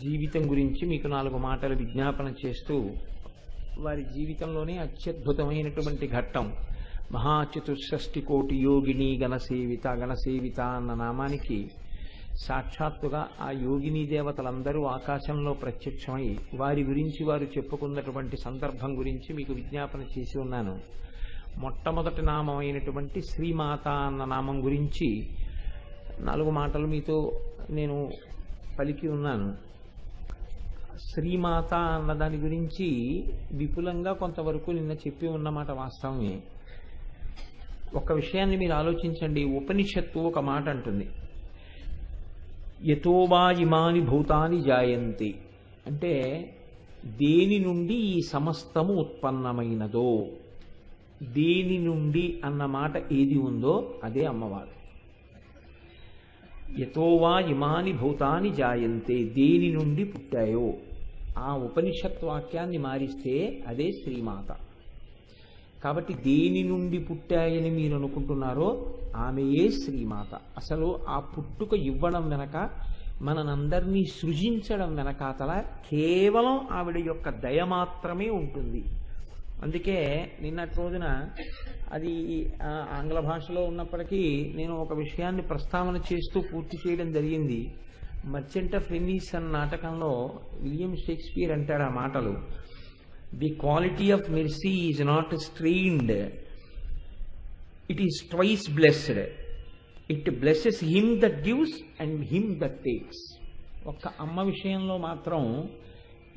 జీవితం గురించి మీకు 4 మాటలు విజ్ఞాపన చేస్తూ, వారి జీవితంలోనే అత్యద్భుతమైనటువంటి ఘట్టం మహాచతుషష్టి కోటి యోగిని గణసేవిత. గణసేవిత అన్న నామానికి సాక్షాత్తుగా ఆ యోగిని దేవతలందరూ ఆకాశంలో ప్రత్యక్షమై వారి గురించి వారు చెప్పుకున్నటువంటి సందర్భం గురించి మీకు విజ్ఞాపన చేసి ఉన్నాను. మొట్టమొదటి నామం అయినటువంటి శ్రీమాత అన్న నామం గురించి 4 మాటలు మీతో నేను పలికి ఉన్నాను. శ్రీమాత అన్న దాని గురించి విపులంగా కొంతవరకు నిన్న చెప్పి ఉన్నమాట వాస్తవమే. ఒక విషయాన్ని మీరు ఆలోచించండి. ఉపనిషత్తు ఒక మాట అంటుంది, యతో వా ఇమాని భూతాని జాయంతి. అంటే దేని నుండి ఈ సమస్తము ఉత్పన్నమైనదో, దేని నుండి అన్న మాట ఏది ఉందో అదే అమ్మవారు. యతో వా ఇమాని భూతాని జాయంతే, దేని నుండి పుట్టాయో ఆ ఉపనిషత్ వాక్యాన్ని మారిస్తే అదే శ్రీమాత. కాబట్టి దేని నుండి పుట్టాయని మీరు అనుకుంటున్నారో ఆమెయే శ్రీమాత. అసలు ఆ పుట్టుక ఇవ్వడం వెనక మనందరినీ సృజించడం వెనకాతల కేవలం ఆవిడ యొక్క దయ మాత్రమే ఉంటుంది. అందుకే నిన్నటి రోజున అది ఆంగ్ల భాషలో ఉన్నప్పటికీ నేను ఒక విషయాన్ని ప్రస్తావన చేస్తూ పూర్తి చేయడం జరిగింది. మర్చెంట్ ఆఫ్ వెనీస్ అన్న నాటకంలో విలియం షేక్స్పియర్ అంటాడు ఆ మాటలు. The quality of mercy is not strained, it is twice blessed. It blesses him that gives and him that takes. ఒక్క అమ్మ విషయంలో మాత్రం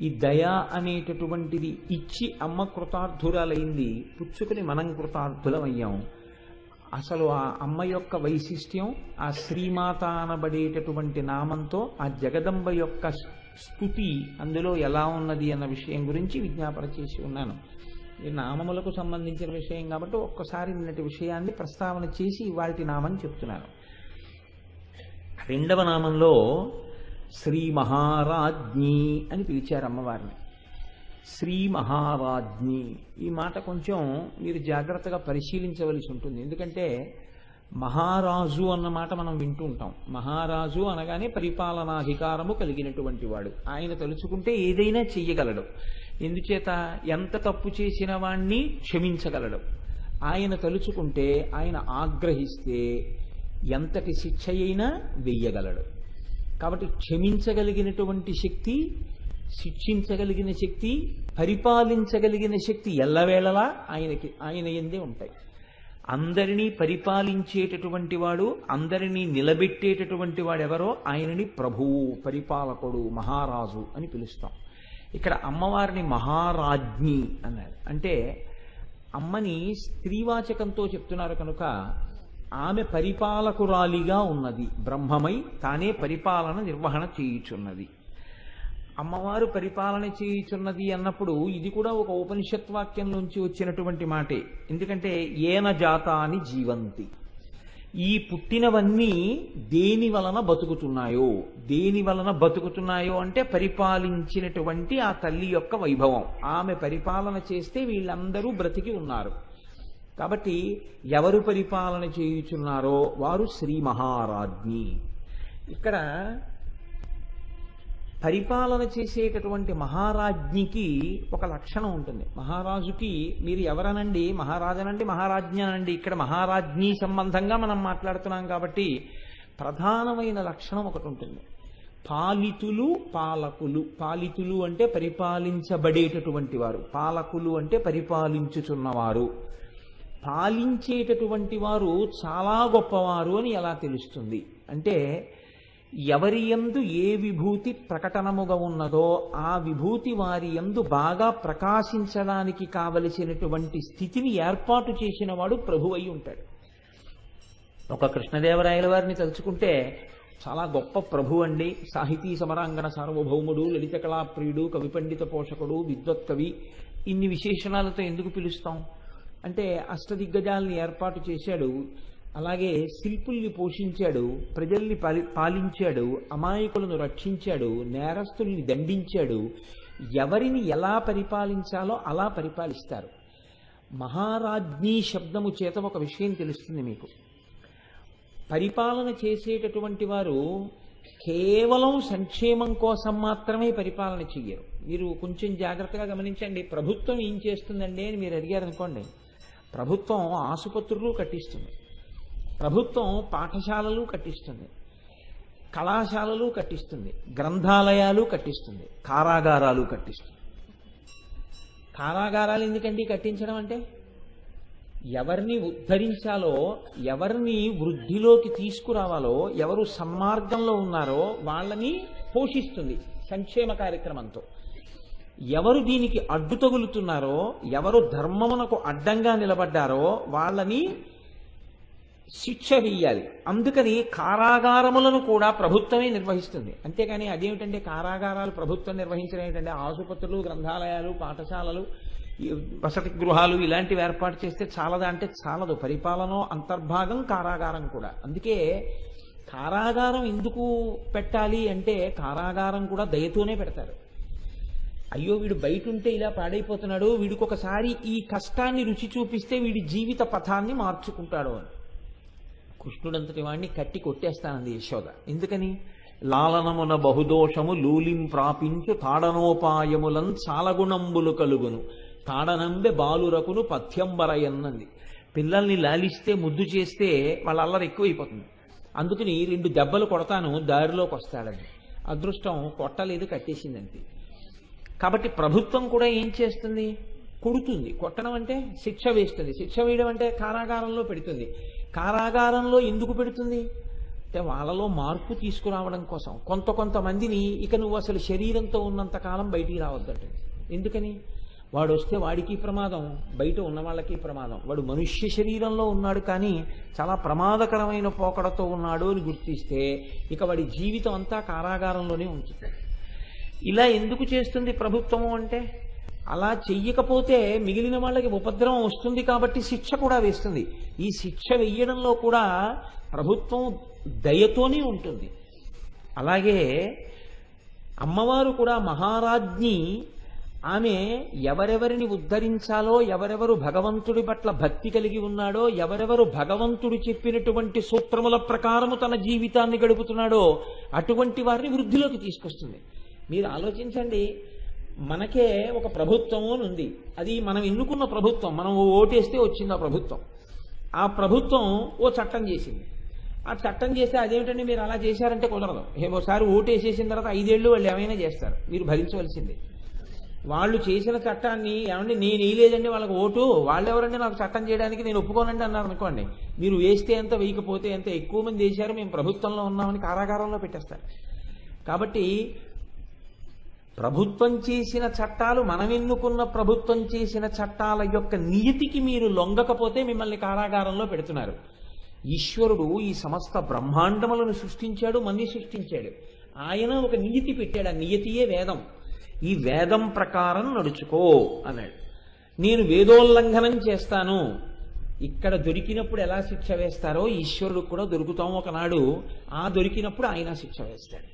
ఈ దయ అనేటటువంటిది ఇచ్చి అమ్మ కృతార్థురాలైంది, పుచ్చుకుని మనం కృతార్థులమయ్యాం. అసలు ఆ అమ్మ యొక్క వైశిష్ట్యం ఆ శ్రీమాత అనబడేటటువంటి నామంతో ఆ జగదంబ యొక్క స్తుతి అందులో ఎలా ఉన్నది అన్న విషయం గురించి విజ్ఞాపన చేసి ఉన్నాను. ఈ నామములకు సంబంధించిన విషయం కాబట్టి ఒక్కసారి నిన్నటి విషయాన్ని ప్రస్తావన చేసి వాటి నామం చెప్తున్నాను. రెండవ నామంలో శ్రీ మహారాజ్ఞి అని పిలిచారు అమ్మవారిని. శ్రీ మహారాజ్ఞి ఈ మాట కొంచెం మీరు జాగ్రత్తగా పరిశీలించవలసి ఉంటుంది. ఎందుకంటే మహారాజు అన్న మాట మనం వింటూ ఉంటాం. మహారాజు అనగానే పరిపాలనాధికారము కలిగినటువంటి వాడు. ఆయన తలుచుకుంటే ఏదైనా చెయ్యగలడు. ఎందుచేత ఎంత తప్పు చేసిన వాణ్ణి క్షమించగలడు. ఆయన తలుచుకుంటే ఆయన ఆగ్రహిస్తే ఎంతటి శిక్ష అయినా వెయ్యగలడు. కాబట్టి క్షమించగలిగినటువంటి శక్తి, శిక్షించగలిగిన శక్తి, పరిపాలించగలిగిన శక్తి ఎల్లవేళలా ఆయన యందే ఉంటాయి. అందరినీ పరిపాలించేటటువంటి వాడు, అందరినీ నిలబెట్టేటటువంటి వాడెవరో ఆయనని ప్రభువు, పరిపాలకుడు, మహారాజు అని పిలుస్తాం. ఇక్కడ అమ్మవారిని మహారాజ్ఞి అన్నారు. అంటే అమ్మని స్త్రీవాచకంతో చెప్తున్నారు కనుక ఆమె పరిపాలకురాలిగా ఉన్నది. బ్రహ్మమై తానే పరిపాలన నిర్వహణ చేయుచున్నది. అమ్మవారు పరిపాలన చేయుచున్నది అన్నప్పుడు ఇది కూడా ఒక ఉపనిషత్ వాక్యం నుంచి వచ్చినటువంటి మాటే. ఎందుకంటే ఏన జాతాని జీవంతి, ఈ పుట్టినవన్నీ దేని వలన బతుకుతున్నాయో, దేని వలన బతుకుతున్నాయో అంటే పరిపాలించినటువంటి ఆ తల్లి యొక్క వైభవం. ఆమె పరిపాలన చేస్తే వీళ్ళందరూ బ్రతికి ఉన్నారు. కాబట్టి ఎవరు పరిపాలన చేయుచున్నారో వారు శ్రీ మహారాజ్ఞి. ఇక్కడ పరిపాలన చేసేటటువంటి మహారాజ్ఞికి ఒక లక్షణం ఉంటుంది. మహారాజుకి మీరు ఎవరనండి, మహారాజనండి, మహారాజ్ఞి అనండి. ఇక్కడ మహారాజ్ఞి సంబంధంగా మనం మాట్లాడుతున్నాం కాబట్టి ప్రధానమైన లక్షణం ఒకటి ఉంటుంది. పాలితులు, పాలకులు. పాలితులు అంటే పరిపాలించబడేటటువంటి వారు, పాలకులు అంటే పరిపాలించుచున్నవారు. పాలించేటటువంటి వారు చాలా గొప్పవారు అని ఎలా తెలుస్తుంది అంటే ఎవరి యందు ఏ విభూతి ప్రకటనముగా ఉన్నదో ఆ విభూతి వారి యందు బాగా ప్రకాశించడానికి కావలసినటువంటి స్థితిని ఏర్పాటు చేసిన వాడు ప్రభు అయి ఉంటాడు. ఒక కృష్ణదేవరాయల వారిని తలుచుకుంటే చాలా గొప్ప ప్రభు అండి. సాహితీ సమరాంగణ సార్వభౌముడు, లలిత కళాప్రియుడు, కవి పండిత పోషకుడు, విద్వత్కవి, ఇన్ని విశేషణాలతో ఎందుకు పిలుస్తాం అంటే అష్టదిగ్గజాలని ఏర్పాటు చేశాడు, అలాగే శిల్పుల్ని పోషించాడు, ప్రజల్ని పాలించాడు, అమాయకులను రక్షించాడు, నేరస్తుల్ని దండించాడు. ఎవరిని ఎలా పరిపాలించాలో అలా పరిపాలిస్తారు. మహారాజ్ఞి శబ్దము చేత ఒక విషయం తెలుస్తుంది మీకు. పరిపాలన చేసేటటువంటి వారు కేవలం సంక్షేమం కోసం మాత్రమే పరిపాలన చెయ్యరు. మీరు కొంచెం జాగ్రత్తగా గమనించండి. ప్రభుత్వం ఏం చేస్తుందండి అని మీరు అడిగారనుకోండి, ప్రభుత్వం ఆసుపత్రులు కట్టిస్తుంది, ప్రభుత్వం పాఠశాలలు కట్టిస్తుంది, కళాశాలలు కట్టిస్తుంది, గ్రంథాలయాలు కట్టిస్తుంది, కారాగారాలు కట్టిస్తుంది. కారాగారాలు ఎందుకండి కట్టించడం అంటే ఎవరిని ఉద్ధరించాలో, ఎవరిని వృద్ధిలోకి తీసుకురావాలో, ఎవరు సన్మార్గంలో ఉన్నారో వాళ్ళని పోషిస్తుంది సంక్షేమ కార్యక్రమంతో. ఎవరు దీనికి అడ్డు తగులుతున్నారో, ఎవరు ధర్మమునకు అడ్డంగా నిలబడ్డారో వాళ్ళని శిక్ష వేయాలి. అందుకని కారాగారములను కూడా ప్రభుత్వమే నిర్వహిస్తుంది. అంతేకాని అదేమిటంటే కారాగారాలు ప్రభుత్వం నిర్వహించడం ఏంటంటే ఆసుపత్రులు, గ్రంథాలయాలు, పాఠశాలలు, వసతి గృహాలు ఇలాంటివి ఏర్పాటు చేస్తే చాలదా అంటే చాలదు. పరిపాలన అంతర్భాగం కారాగారం కూడా. అందుకే కారాగారం ఎందుకు పెట్టాలి అంటే కారాగారం కూడా దయతోనే పెడతారు. అయ్యో వీడు బయట ఉంటే ఇలా పాడైపోతున్నాడు, వీడికి ఒకసారి ఈ కష్టాన్ని రుచి చూపిస్తే వీడి జీవిత పథాన్ని మార్చుకుంటాడు అని. కృష్ణుడంతటి వాడిని కట్టి కొట్టేస్తానంది యశోద. ఎందుకని? లాలనమున బహుదోషము లూలిం ప్రాపించు తాడనోపాయములన్ చాలగుణంబులు కలుగును తాడనంబె బాలురకును పథ్యంబరయన్నది. పిల్లల్ని లాలిస్తే ముద్దు చేస్తే వాళ్ళ అల్లరి ఎక్కువైపోతుంది. అందుకని 2 దెబ్బలు కొడతాను దారిలోకి వస్తాడని. అదృష్టం కొట్టలేదు, కట్టేసిందంతే. కాబట్టి ప్రభుత్వం కూడా ఏం చేస్తుంది? కొడుతుంది. కొట్టడం అంటే శిక్ష వేస్తుంది. శిక్ష వేయడం అంటే కారాగారంలో పెడుతుంది. కారాగారంలో ఎందుకు పెడుతుంది అంటే వాళ్ళలో మార్పు తీసుకురావడం కోసం. కొంతమందిని ఇక నువ్వు అసలు శరీరంతో ఉన్నంత కాలం బయటికి రావద్దంటే. ఎందుకని? వాడు వస్తే వాడికి ప్రమాదం, బయట ఉన్న వాళ్ళకి ప్రమాదం. వాడు మనుష్య శరీరంలో ఉన్నాడు కానీ చాలా ప్రమాదకరమైన పోకడతో ఉన్నాడు అని గుర్తిస్తే ఇక వాడి జీవితం అంతా కారాగారంలోనే ఉంటుంది. ఇలా ఎందుకు చేస్తుంది ప్రభుత్వము అంటే, అలా చెయ్యకపోతే మిగిలిన వాళ్ళకి ఉపద్రవం వస్తుంది కాబట్టి శిక్ష కూడా వేస్తుంది. ఈ శిక్ష వెయ్యడంలో కూడా ప్రభుత్వం దయతోనే ఉంటుంది. అలాగే అమ్మవారు కూడా మహారాజ్ఞి. ఆమె ఎవరెవరిని ఉద్ధరించాలో, ఎవరెవరు భగవంతుడి పట్ల భక్తి కలిగి ఉన్నాడో, ఎవరెవరు భగవంతుడు చెప్పినటువంటి సూత్రముల ప్రకారము తన జీవితాన్ని గడుపుతున్నాడో అటువంటి వారిని వృద్ధిలోకి తీసుకొస్తుంది. మీరు ఆలోచించండి, మనకే ఒక ప్రభుత్వం అని ఉంది. అది మనం ఎన్నుకున్న ప్రభుత్వం. మనం ఓటేస్తే వచ్చింది ఆ ప్రభుత్వం. ఆ ప్రభుత్వం ఓ చట్టం చేసింది. ఆ చట్టం చేస్తే అదేమిటండి మీరు అలా చేశారంటే కుదరదు. ఒకసారి ఓటేసేసిన తర్వాత 5 ఏళ్ళు వాళ్ళు ఏమైనా చేస్తారు, మీరు భరించవలసిందే. వాళ్ళు చేసిన చట్టాన్ని ఏమండి నేను వేయలేదండి వాళ్ళకి ఓటు, వాళ్ళు ఎవరండి నాకు చట్టం చేయడానికి, నేను ఒప్పుకోనండి అన్నారు అనుకోండి, మీరు వేస్తే ఎంత వేయకపోతే ఎంత, ఎక్కువ మంది వేశారు మేము ప్రభుత్వంలో ఉన్నామని కారాగారంలో పెట్టేస్తారు. కాబట్టి ప్రభుత్వం చేసిన చట్టాలు, మనం ఎన్నుకున్న ప్రభుత్వం చేసిన చట్టాల యొక్క నియతికి మీరు లొంగకపోతే మిమ్మల్ని కారాగారంలో పెడుతున్నారు. ఈశ్వరుడు ఈ సమస్త బ్రహ్మాండములను సృష్టించాడు, మన్ని సృష్టించాడు. ఆయన ఒక నియతి పెట్టాడు. ఆ నియతియే వేదం. ఈ వేదం ప్రకారం నడుచుకో అన్నాడు. నేను వేదోల్లంఘనం చేస్తాను. ఇక్కడ దొరికినప్పుడు ఎలా శిక్ష వేస్తారో ఈశ్వరుడు కూడా దొరుకుతాం ఒకనాడు. ఆ దొరికినప్పుడు ఆయన శిక్ష వేస్తాడు.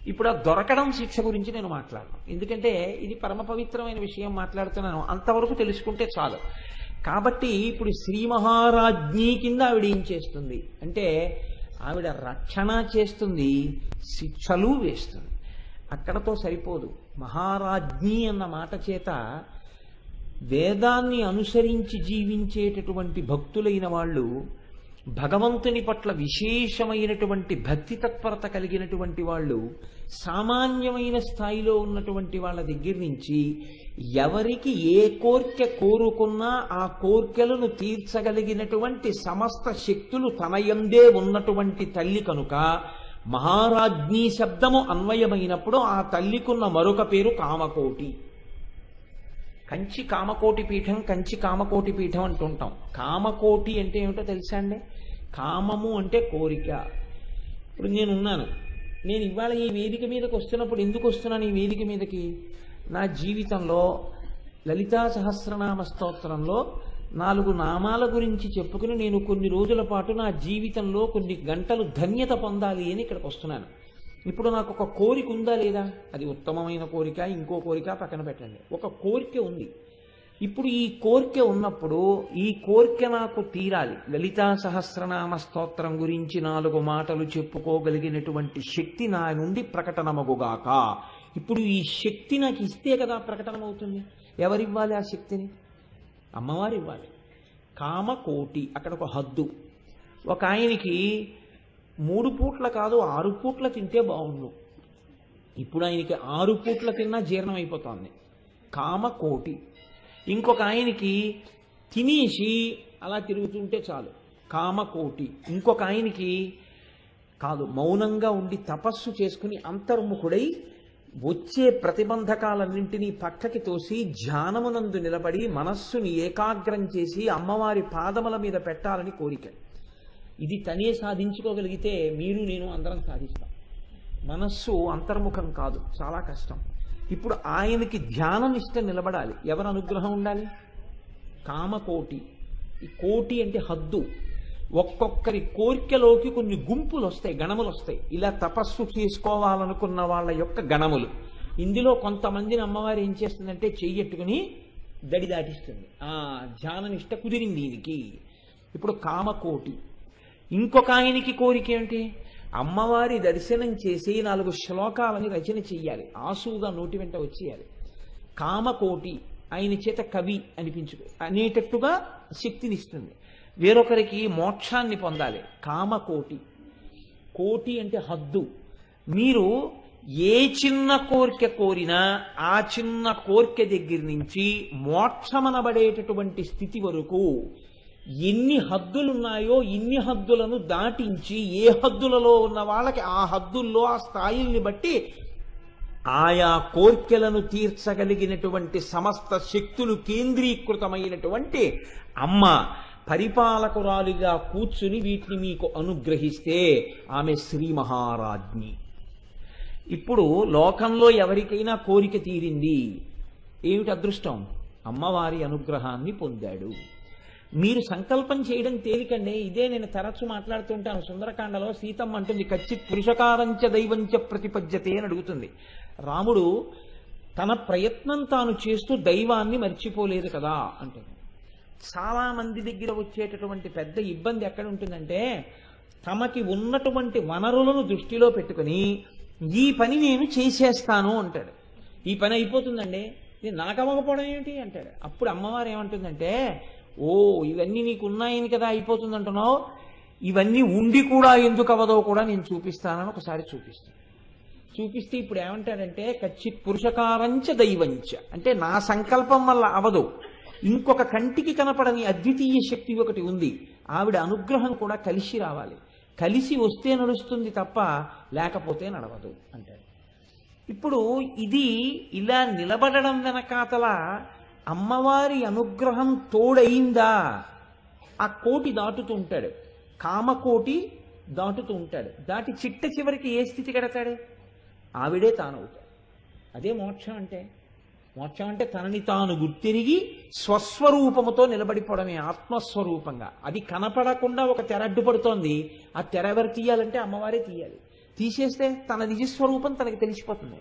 ఇప్పుడు ఆ దొరకడం శిక్ష గురించి నేను మాట్లాడను, ఎందుకంటే ఇది పరమ పవిత్రమైన విషయం మాట్లాడుతున్నాను. అంతవరకు తెలుసుకుంటే చాలు. కాబట్టి ఇప్పుడు శ్రీ మహారాజ్ఞి కింద ఆవిడ ఏం చేస్తుంది అంటే, ఆవిడ రక్షణ చేస్తుంది, శిక్షలు వేస్తుంది. అక్కడతో సరిపోదు. మహారాజ్ఞి అన్న మాట చేత వేదాన్ని అనుసరించి జీవించేటటువంటి భక్తులైన వాళ్ళు, భగవంతుని పట్ల విశేషమైనటువంటి భక్తి తత్పరత కలిగినటువంటి వాళ్ళు, సామాన్యమైన స్థాయిలో ఉన్నటువంటి వాళ్ళ దగ్గర నుంచి ఎవరికి ఏ కోర్కె కోరుకున్నా ఆ కోర్కెలను తీర్చగలిగినటువంటి సమస్త శక్తులు తనయందే ఉన్నటువంటి తల్లి కనుక మహారాజ్ఞి శబ్దము అన్వయమైనప్పుడు ఆ తల్లికున్న మరొక పేరు కామకోటి. కంచి కామకోటి పీఠం, కంచి కామకోటి పీఠం అంటుంటాం. కామకోటి అంటే ఏమిటో తెలుసా అండి? కామము అంటే కోరిక. ఇప్పుడు నేనున్నాను, నేను ఇవాళ ఈ వేదిక మీదకి వస్తున్నప్పుడు ఎందుకు వస్తున్నాను ఈ వేదిక మీదకి? నా జీవితంలో లలితా సహస్రనామ స్తోత్రంలో 4 నామాల గురించి చెప్పుకుని నేను కొన్ని రోజుల పాటు నా జీవితంలో కొన్ని గంటలు ధన్యత పొందాలి అని ఇక్కడికి వస్తున్నాను. ఇప్పుడు నాకు ఒక కోరిక ఉందా లేదా? అది ఉత్తమమైన కోరిక, ఇంకో కోరిక పక్కన పెట్టండి. ఒక కోరిక ఉంది. ఇప్పుడు ఈ కోరిక ఉన్నప్పుడు ఈ కోరిక నాకు తీరాలి. లలితా సహస్రనామ స్తోత్రం గురించి 4 మాటలు చెప్పుకోగలిగినటువంటి శక్తి నా నుండి ప్రకటనమగుగాక. ఇప్పుడు ఈ శక్తి నాకు ఇస్తే కదా ప్రకటనమవుతుంది. ఎవరివ్వాలి ఆ శక్తిని? అమ్మవారు ఇవ్వాలి. కామకోటి, అక్కడ ఒక హద్దు. ఒక ఆయనకి 3 పూట్ల కాదు 6 పూట్ల తింటే బాగుండు. ఇప్పుడు ఆయనకి 6 పూట్ల తిన్నా జీర్ణం అయిపోతుంది. కామకోటి. ఇంకొక ఆయనకి తినేసి అలా తిరుగుతుంటే చాలు, కామకోటి. ఇంకొక ఆయనకి కాదు, మౌనంగా ఉండి తపస్సు చేసుకుని అంతర్ముఖుడై వచ్చే ప్రతిబంధకాలన్నింటినీ పక్కకి తోసి ధ్యానమునందు నిలబడి మనస్సుని ఏకాగ్రం చేసి అమ్మవారి పాదముల మీద పెట్టాలని కోరిక. ఇది తనే సాధించుకోగలిగితే మీరు నేను అందరం సాధిస్తాం. మనస్సు అంతర్ముఖం కాదు, చాలా కష్టం. ఇప్పుడు ఆయనకి ధ్యానం ఇష్టం నిలబడాలి. ఎవరి అనుగ్రహం ఉండాలి? కామకోటి. ఈ కోటి అంటే హద్దు. ఒక్కొక్కరి కోరికలోకి కొన్ని గుంపులు వస్తాయి, గణములు వస్తాయి. ఇలా తపస్సు చేసుకోవాలనుకున్న వాళ్ళ యొక్క గణములు. ఇందులో కొంతమందిని అమ్మవారు ఏం చేస్తుందంటే చెయ్యట్టుకుని దడి దాటిస్తుంది. ధ్యానం ఇష్ట కుదిరింది దీనికి. ఇప్పుడు కామకోటి. ఇంకొక ఆయనకి కోరిక ఏంటి? అమ్మవారి దర్శనం చేసి 4 శ్లోకాలని రచన చెయ్యాలి, ఆసువుగా నోటి వెంట వచ్చేయాలి. కామకోటి, ఆయన చేత కవి అనేటట్టుగా శక్తినిస్తుంది. వేరొకరికి మోక్షాన్ని పొందాలి, కామకోటి. కోటి అంటే హద్దు. మీరు ఏ చిన్న కోరిక కోరినా ఆ చిన్న కోరిక దగ్గర నుంచి మోక్షమనబడేటటువంటి స్థితి వరకు ఎన్ని హద్దులున్నాయో ఇన్ని హద్దులను దాటించి ఏ హద్దులలో ఉన్న వాళ్ళకి ఆ హద్దుల్లో ఆ స్థాయిల్ని బట్టి ఆయా కోర్కెలను తీర్చగలిగినటువంటి సమస్త శక్తులు కేంద్రీకృతమైనటువంటి అమ్మ పరిపాలకురాలిగా కూర్చుని వీటిని మీకు అనుగ్రహిస్తే ఆమె శ్రీ మహారాజ్ఞి. ఇప్పుడు లోకంలో ఎవరికైనా కోరిక తీరింది, ఏమిటి అదృష్టం? అమ్మవారి అనుగ్రహాన్ని పొందాడు. మీరు సంకల్పం చేయడం తేలికండి. ఇదే నేను తరచు మాట్లాడుతుంటాను. సుందరకాండలో సీతమ్మ అంటుంది, కచ్చిత్ పురుషకారంచ దైవంచ ప్రతిపద్యతే అని అడుగుతుంది. రాముడు తన ప్రయత్నం తాను చేస్తూ దైవాన్ని మర్చిపోలేదు కదా అంటుంది. చాలా మంది దగ్గర వచ్చేటటువంటి పెద్ద ఇబ్బంది ఎక్కడ ఉంటుందంటే, తమకి ఉన్నటువంటి వనరులను దృష్టిలో పెట్టుకుని ఈ పని నేను చేసేస్తాను అంటాడు. ఈ పని అయిపోతుందండి, నేను నాకవ్వకపోవడం ఏమిటి అంటాడు. అప్పుడు అమ్మవారు ఏమంటుందంటే, ఓ ఇవన్నీ నీకు ఉన్నాయని కదా అయిపోతుంది అంటున్నావు, ఇవన్నీ ఉండి కూడా ఎందుకు అవ్వదో కూడా నేను చూపిస్తానని ఒకసారి చూపిస్తే ఇప్పుడు ఏమంటాడంటే, కచ్చిత్ పురుషకారంచ దైవంచ అంటే నా సంకల్పం వల్ల అవదు, ఇంకొక కంటికి కనపడని అద్వితీయ శక్తి ఒకటి ఉంది, ఆవిడ అనుగ్రహం కూడా కలిసి రావాలి, కలిసి వస్తే నడుస్తుంది తప్ప లేకపోతే నడవదు అంటాడు. ఇప్పుడు ఇది ఇలా నిలబడడం వెనకాతల అమ్మవారి అనుగ్రహం తోడయిందా? ఆ కోటి దాటుతూ ఉంటాడు, కామకోటి దాటుతూ ఉంటాడు. దాటి చిట్ట చివరికి ఏ స్థితి కడతాడు? ఆవిడే తానవుతాడు. అదే మోక్షం అంటే. మోక్షం అంటే తనని తాను గుర్తిరిగి స్వస్వరూపముతో నిలబడిపోవడమే, ఆత్మస్వరూపంగా. అది కనపడకుండా ఒక తెర అడ్డుపడుతోంది, ఆ తెర ఎవరు తీయాలంటే అమ్మవారే తీయాలి. తీసేస్తే తన నిజస్వరూపం తనకి తెలిసిపోతుంది.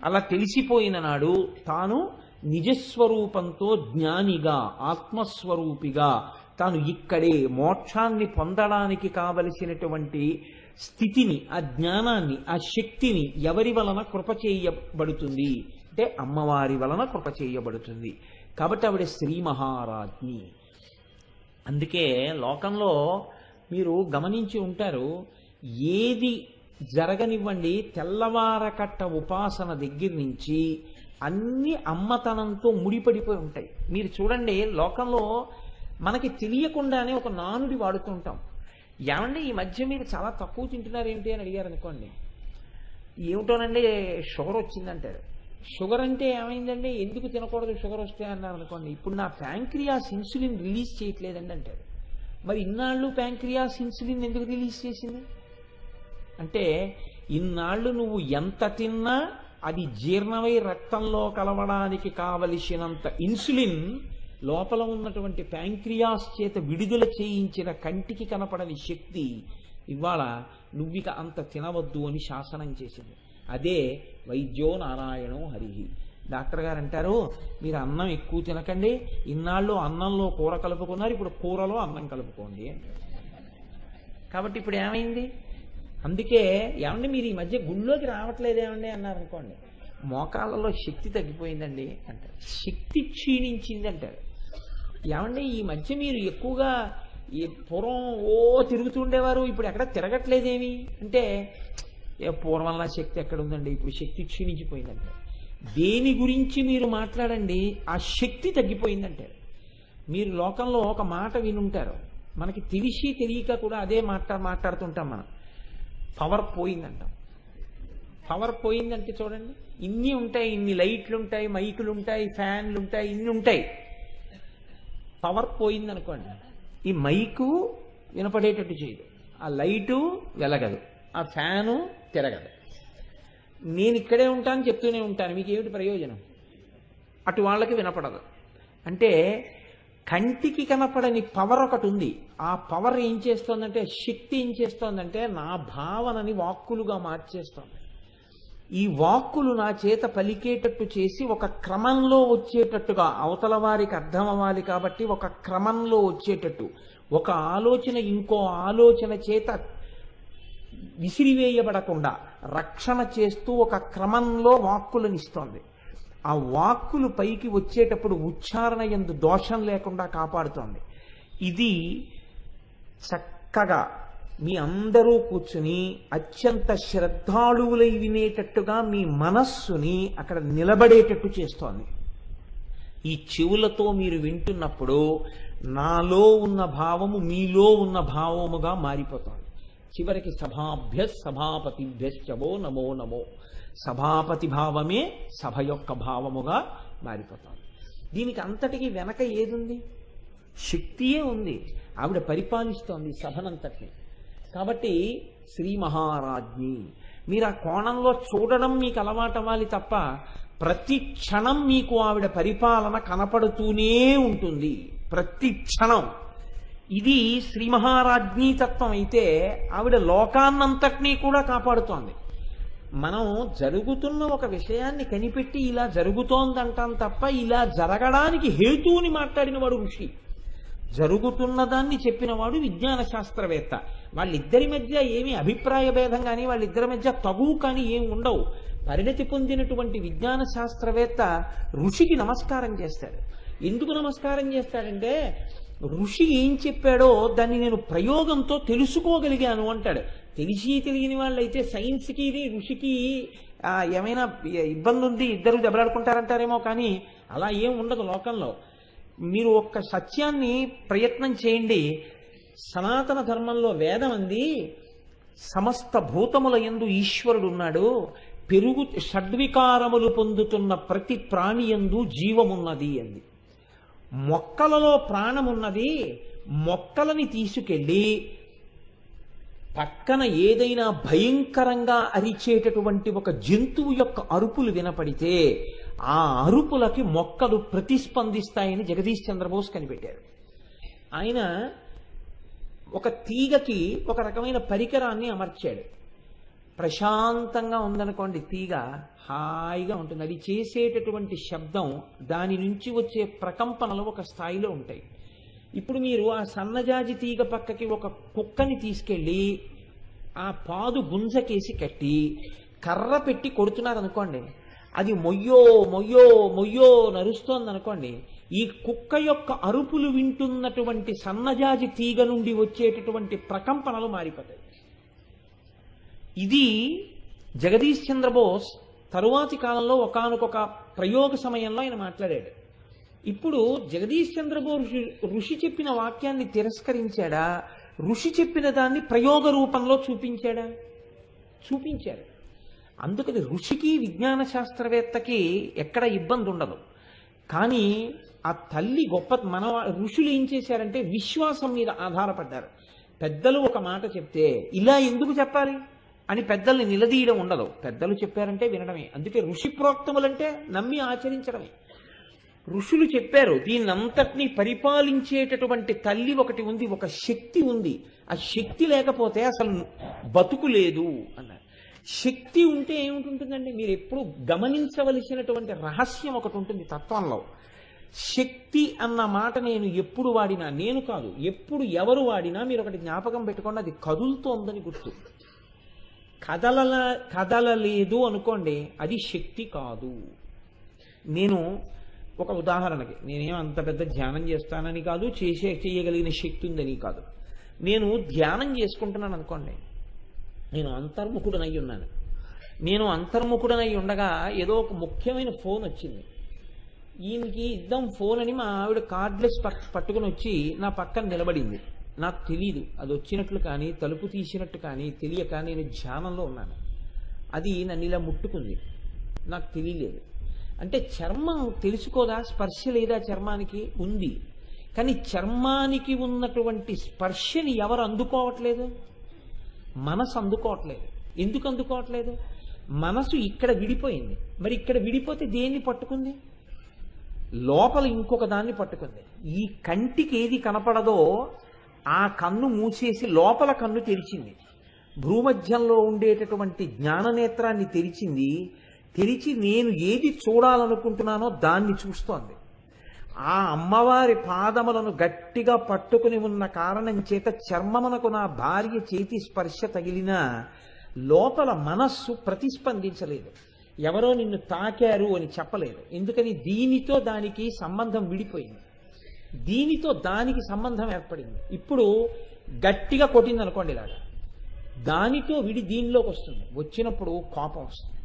అలా తెలిసిపోయిన నాడు తాను నిజస్వరూపంతో జ్ఞానిగా ఆత్మస్వరూపిగా తాను ఇక్కడే మోక్షాన్ని పొందడానికి కావలసినటువంటి స్థితిని, ఆ జ్ఞానాన్ని, ఆ శక్తిని ఎవరి వలన కృప చేయబడుతుంది అంటే అమ్మవారి వలన కృప చేయబడుతుంది. కాబట్టి ఆవిడ శ్రీ మహారాజ్ఞి. అందుకే లోకంలో మీరు గమనించి ఉంటారు, ఏది జరగనివ్వండి, తెల్లవారకట్ట ఉపాసన దగ్గర నుంచి అన్ని అమ్మతనంతో ముడిపడిపోయి ఉంటాయి. మీరు చూడండి, లోకంలో మనకి తెలియకుండానే ఒక నానుడి వాడుతూ ఉంటాం. ఏమండి ఈ మధ్య మీరు చాలా తక్కువ తింటున్నారు ఏమిటి అని అడిగారు అనుకోండి, ఏమిటోనండి షుగర్ వచ్చిందంటారు. షుగర్ అంటే ఏమైందండి, ఎందుకు తినకూడదు షుగర్ వస్తే అన్నారు అనుకోండి, ఇప్పుడు నా ప్యాంక్రియాస్ ఇన్సులిన్ రిలీజ్ చేయట్లేదండి అంటారు. మరి ఇన్నాళ్ళు ప్యాంక్రియాస్ ఇన్సులిన్ ఎందుకు రిలీజ్ చేసింది అంటే, ఇన్నాళ్ళు నువ్వు ఎంత తిన్నా అది జీర్ణమై రక్తంలో కలవడానికి కావలసినంత ఇన్సులిన్ లోపల ఉన్నటువంటి ప్యాంక్రియాస్ చేత విడుదల చేయించిన కంటికి కనపడని శక్తి ఇవాళ నువ్విక అంత తినవద్దు అని శాసనం చేసింది. అదే వైద్యో నారాయణో హరిహి. డాక్టర్ గారు అంటారు, మీరు అన్నం ఎక్కువ తినకండి, ఇన్నాళ్ళు అన్నంలో కూర కలుపుకున్నారు, ఇప్పుడు కూరలో అన్నం కలుపుకోండి అంటారు. కాబట్టి ఇప్పుడు ఏమైంది? అందుకే ఏమండి మీరు ఈ మధ్య గుళ్ళోకి రావట్లేదేమండి అన్నారు అనుకోండి, మోకాళ్ళలో శక్తి తగ్గిపోయిందండి అంటారు, శక్తి క్షీణించింది అంటారు. ఏమండి ఈ మధ్య మీరు ఎక్కువగా పూర్వం తిరుగుతుండేవారు, ఇప్పుడు ఎక్కడ తిరగట్లేదేమి అంటే, పూర్వంలా శక్తి ఎక్కడ ఉందండి, ఇప్పుడు శక్తి క్షీణించిపోయిందంటే. దేని గురించి మీరు మాట్లాడండి, ఆ శక్తి తగ్గిపోయిందంటారు. మీరు లోకంలో ఒక మాట వినుంటారు, మనకి తెలిసి తెలియక కూడా అదే మాట్లాడుతుంటాం మనం, పవర్ పోయిందంటాం. పవర్ పోయిందంటే చూడండి, ఇన్ని ఉంటాయి, ఇన్ని లైట్లు ఉంటాయి, మైకులు ఉంటాయి, ఫ్యాన్లు ఉంటాయి, ఇన్ని ఉంటాయి. పవర్ పోయిందనుకోండి, ఈ మైకు వినపడేటట్టు చేయదు, ఆ లైటు వెలగదు, ఆ ఫ్యాను తిరగదు. నేను ఇక్కడే ఉంటాను చెప్తూనే ఉంటాను, మీకు ఏమిటి ప్రయోజనం? అటు వాళ్ళకి వినపడదు. అంటే కంటికి కనపడని పవర్ ఒకటి ఉంది. ఆ పవర్ ఏం చేస్తోందంటే, శక్తి ఏం చేస్తోందంటే నా భావనని వాక్కులుగా మార్చేస్తోంది. ఈ వాక్కులు నా చేత పలికేటట్టు చేసి ఒక క్రమంలో వచ్చేటట్టుగా, అవతల వారికి అర్థం అవ్వాలి కాబట్టి ఒక క్రమంలో వచ్చేటట్టు, ఒక ఆలోచన ఇంకో ఆలోచన చేత విసిరివేయబడకుండా రక్షణ చేస్తూ ఒక క్రమంలో వాక్కులనిస్తోంది. ఆ వాక్కులు పైకి వచ్చేటప్పుడు ఉచ్చారణ యందు దోషం లేకుండా కాపాడుతోంది. ఇది చక్కగా మీ అందరూ కూర్చుని అత్యంత శ్రద్ధాళువులై వినేటట్టుగా మీ మనస్సుని అక్కడ నిలబడేటట్టు చేస్తోంది. ఈ చెవులతో మీరు వింటున్నప్పుడు నాలో ఉన్న భావము మీలో ఉన్న భావముగా మారిపోతుంది. చివరికి సభాభ్య సభాపతిభ్యశ్చవో నమో నమో, సభాపతి భావమే సభ యొక్క భావముగా మారిపోతుంది. దీనికి అంతటికి వెనక ఏదుంది? శక్తియే ఉంది. ఆవిడ పరిపాలిస్తోంది సభనంతటిని. కాబట్టి శ్రీ మహారాజ్ఞి మీరు ఆ కోణంలో చూడడం మీకు అలవాటవ్వాలి తప్ప ప్రతి క్షణం మీకు ఆవిడ పరిపాలన కనపడుతూనే ఉంటుంది. ప్రతి క్షణం. ఇది శ్రీ మహారాజ్ఞీ తత్వం అయితే ఆవిడ లోకాన్నంతటినీ కూడా కాపాడుతోంది. మనం జరుగుతున్న ఒక విషయాన్ని కనిపెట్టి ఇలా జరుగుతోందంటాం తప్ప ఇలా జరగడానికి హేతువుని మాట్లాడిన వాడు ఋషి, జరుగుతున్న దాన్ని చెప్పినవాడు విజ్ఞాన శాస్త్రవేత్త. వాళ్ళిద్దరి మధ్య ఏమీ అభిప్రాయ భేదం కానీ వాళ్ళిద్దరి మధ్య తగువు కానీ ఏమి ఉండవు. పరిణతి పొందినటువంటి విజ్ఞాన శాస్త్రవేత్త ఋషికి నమస్కారం చేస్తాడు. ఎందుకు నమస్కారం చేస్తాడంటే ఋషి ఏం చెప్పాడో దాన్ని నేను ప్రయోగంతో తెలుసుకోగలిగాను అంటాడు. తెలిసి తెలియని వాళ్ళైతే సైన్స్కి ఋషికి ఏమైనా ఇబ్బంది ఉంది, ఇద్దరు దెబ్బలాడుకుంటారంటారేమో, కానీ అలా ఏం ఉండదు లోకంలో. మీరు ఒక్క సత్యాన్ని ప్రయత్నం చేయండి. సనాతన ధర్మంలో వేదం అంది సమస్త భూతముల యందు ఈశ్వరుడు ఉన్నాడు, షడ్వికారములు పొందుతున్న ప్రతి ప్రాణి యందు జీవమున్నది అంది. మొక్కలలో ప్రాణమున్నది. మొక్కలని తీసుకెళ్ళి పక్కన ఏదైనా భయంకరంగా అరిచేటటువంటి ఒక జంతువు యొక్క అరుపులు వినపడితే ఆ అరుపులకి మొక్కలు ప్రతిస్పందిస్తాయని జగదీష్ చంద్రబోస్ కనిపెట్టారు. ఆయన ఒక తీగకి ఒక రకమైన పరికరాన్ని అమర్చాడు. ప్రశాంతంగా ఉందనుకోండి, తీగ హాయిగా ఉంటుంది. అది చేసేటటువంటి శబ్దం, దాని నుంచి వచ్చే ప్రకంపనలు ఒక స్థాయిలో ఉంటాయి. ఇప్పుడు మీరు ఆ సన్నజాజి తీగ పక్కకి ఒక కుక్కని తీసుకెళ్ళి ఆ పాదు గుంజకేసి కట్టి కర్ర పెట్టి కొడుతున్నారనుకోండి, అది మొయ్యో మొయ్యో మొయ్యో నరుస్తోంది అనుకోండి, ఈ కుక్క యొక్క అరుపులు వింటున్నటువంటి సన్నజాజి తీగ నుండి వచ్చేటటువంటి ప్రకంపనలు మారిపోతాయి. ఇది జగదీష్ చంద్రబోస్ తరువాతి కాలంలో ఒకానొక ప్రయోగ సమయంలో ఆయన మాట్లాడాడు. ఇప్పుడు జగదీష్ చంద్రబోస్ ఋషి చెప్పిన వాక్యాన్ని తిరస్కరించాడా, ఋషి చెప్పిన దాన్ని ప్రయోగ రూపంలో చూపించాడా? చూపించాడు. అందుకని ఋషికి విజ్ఞాన శాస్త్రవేత్తకి ఎక్కడ ఇబ్బంది ఉండదు. కానీ ఆ తల్లి గొప్ప మన ఋషులు ఏం చేశారంటే విశ్వాసం మీద ఆధారపడ్డారు. పెద్దలు ఒక మాట చెప్తే ఇలా ఎందుకు చెప్పాలి అని పెద్దల్ని నిలదీయడం ఉండదు. పెద్దలు చెప్పారంటే వినడమే. అందుకే ఋషి ప్రోక్తములంటే నమ్మి ఆచరించడమే. ఋషులు చెప్పారు, దీన్నంతటినీ పరిపాలించేటటువంటి తల్లి ఒకటి ఉంది, ఒక శక్తి ఉంది. ఆ శక్తి లేకపోతే అసలు బతుకు లేదు అన్నారు. శక్తి ఉంటే ఏమిటి? మీరు ఎప్పుడు గమనించవలసినటువంటి రహస్యం ఒకటి ఉంటుంది తత్వంలో. శక్తి అన్న మాట నేను ఎప్పుడు వాడినా, నేను కాదు, ఎప్పుడు ఎవరు వాడినా మీరు ఒకటి జ్ఞాపకం పెట్టుకోండి, అది కదులుతోందని గుర్తు. కదలలేదు అనుకోండి, అది శక్తి కాదు. నేను ఒక ఉదాహరణకి, నేనేం అంత పెద్ద ధ్యానం చేస్తానని కాదు, చేయగలిగిన శక్తి ఉందని కాదు. నేను ధ్యానం చేసుకుంటున్నాను అనుకోండి, నేను అంతర్ముఖుడనై ఉన్నాను. నేను అంతర్ముఖుడనై ఉండగా ఏదో ఒక ముఖ్యమైన ఫోన్ వచ్చింది. ఈయనకి ఇద్దాం ఫోన్ అని మా ఆవిడ కార్డ్లెస్ పట్టుకుని వచ్చి నా పక్కన నిలబడింది. నాకు తెలియదు అది వచ్చినట్లు కానీ, తలుపు తీసినట్టు కానీ తెలియక నేను ధ్యానంలో ఉన్నాను. అది నన్ను ఇలా ముట్టుకుంది, నాకు తెలియలేదు. అంటే చర్మం తెలుసుకోదా? స్పర్శ లేదా చర్మానికి? ఉంది. కానీ చర్మానికి ఉన్నటువంటి స్పర్శని ఎవరు అందుకోవట్లేదు? మనసు అందుకోవట్లేదు. ఎందుకు అందుకోవట్లేదు? మనసు ఇక్కడ విడిపోయింది. మరి ఇక్కడ విడిపోతే దేన్ని పట్టుకుంది? లోపల ఇంకొక దాన్ని పట్టుకుంది. ఈ కంటికి ఏది కనపడదో ఆ కన్ను మూసేసి లోపల కన్ను తెరిచింది. భూమధ్యంలో ఉండేటటువంటి జ్ఞాననేత్రాన్ని తెరిచి నేను ఏది చూడాలనుకుంటున్నానో దాన్ని చూస్తోంది. ఆ అమ్మవారి పాదములను గట్టిగా పట్టుకుని ఉన్న కారణం చేత చర్మమునకు నా భార్య చేతి స్పర్శ తగిలినా లోపల మనస్సు ప్రతిస్పందించలేదు. ఎవరో నిన్ను తాకారు అని చెప్పలేదు. ఎందుకని దీనితో దానికి సంబంధం విడిపోయింది, దీనితో దానికి సంబంధం ఏర్పడింది. ఇప్పుడు గట్టిగా కొట్టింది అనుకోండి, ఇలాగా దానితో విడి దీనిలోకి వస్తుంది. వచ్చినప్పుడు కోపం వస్తుంది.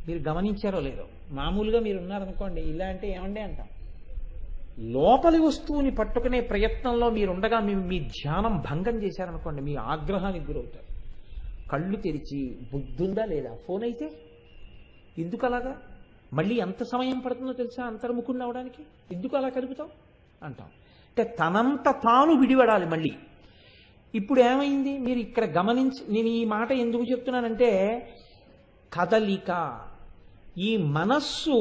మీరు గమనించారో లేదో, మామూలుగా మీరు ఉన్నారనుకోండి, ఇలా అంటే ఏమండే అంటాం. లోపలి వస్తువుని పట్టుకునే ప్రయత్నంలో మీరుండగా మీ ధ్యానం భంగం చేశారనుకోండి, మీ ఆగ్రహానికి గురవుతారు. కళ్ళు తెరిచి బుద్ధుందా లేదా, ఫోన్ అయితే ఎందుకు అలాగా, మళ్ళీ ఎంత సమయం పడుతుందో తెలుసా అంతర్ముఖుడిని అవడానికి, ఎందుకు అలా కలుపుతావు అంటాం. అంటే తనంత తాను విడిపడాలి మళ్ళీ. ఇప్పుడు ఏమైంది మీరు ఇక్కడ గమనించి, నేను ఈ మాట ఎందుకు చెప్తున్నానంటే, కదలిక, ఈ మనస్సు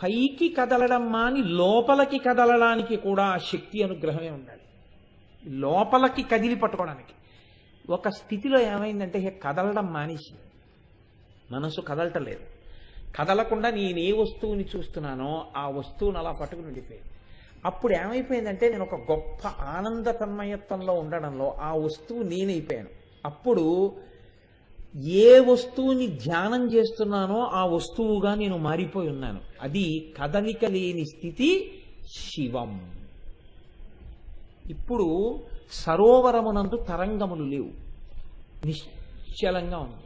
పైకి కదలడం మాని లోపలికి కదలడానికి కూడా శక్తి అనుగ్రహమే ఉండాలి. లోపలికి కదిలి పట్టుకోవడానికి ఒక స్థితిలో ఏమైందంటే కదలడం మానేసి, మనసు కదలటం లేదు. కదలకుండా నేను ఏ వస్తువుని చూస్తున్నానో ఆ వస్తువుని అలా పట్టుకుని ఉండిపోయింది. అప్పుడు ఏమైపోయిందంటే నేను ఒక గొప్ప ఆనంద తన్మయత్వంలో ఉండడంలో ఆ వస్తువు నేనైపోయాను. అప్పుడు ఏ వస్తువుని ధ్యానం చేస్తున్నానో ఆ వస్తువుగా నేను మారిపోయి ఉన్నాను. అది కదలిక లేని స్థితి శివం. ఇప్పుడు సరోవరమునందు తరంగములు లేవు, నిశ్చలంగా ఉంది.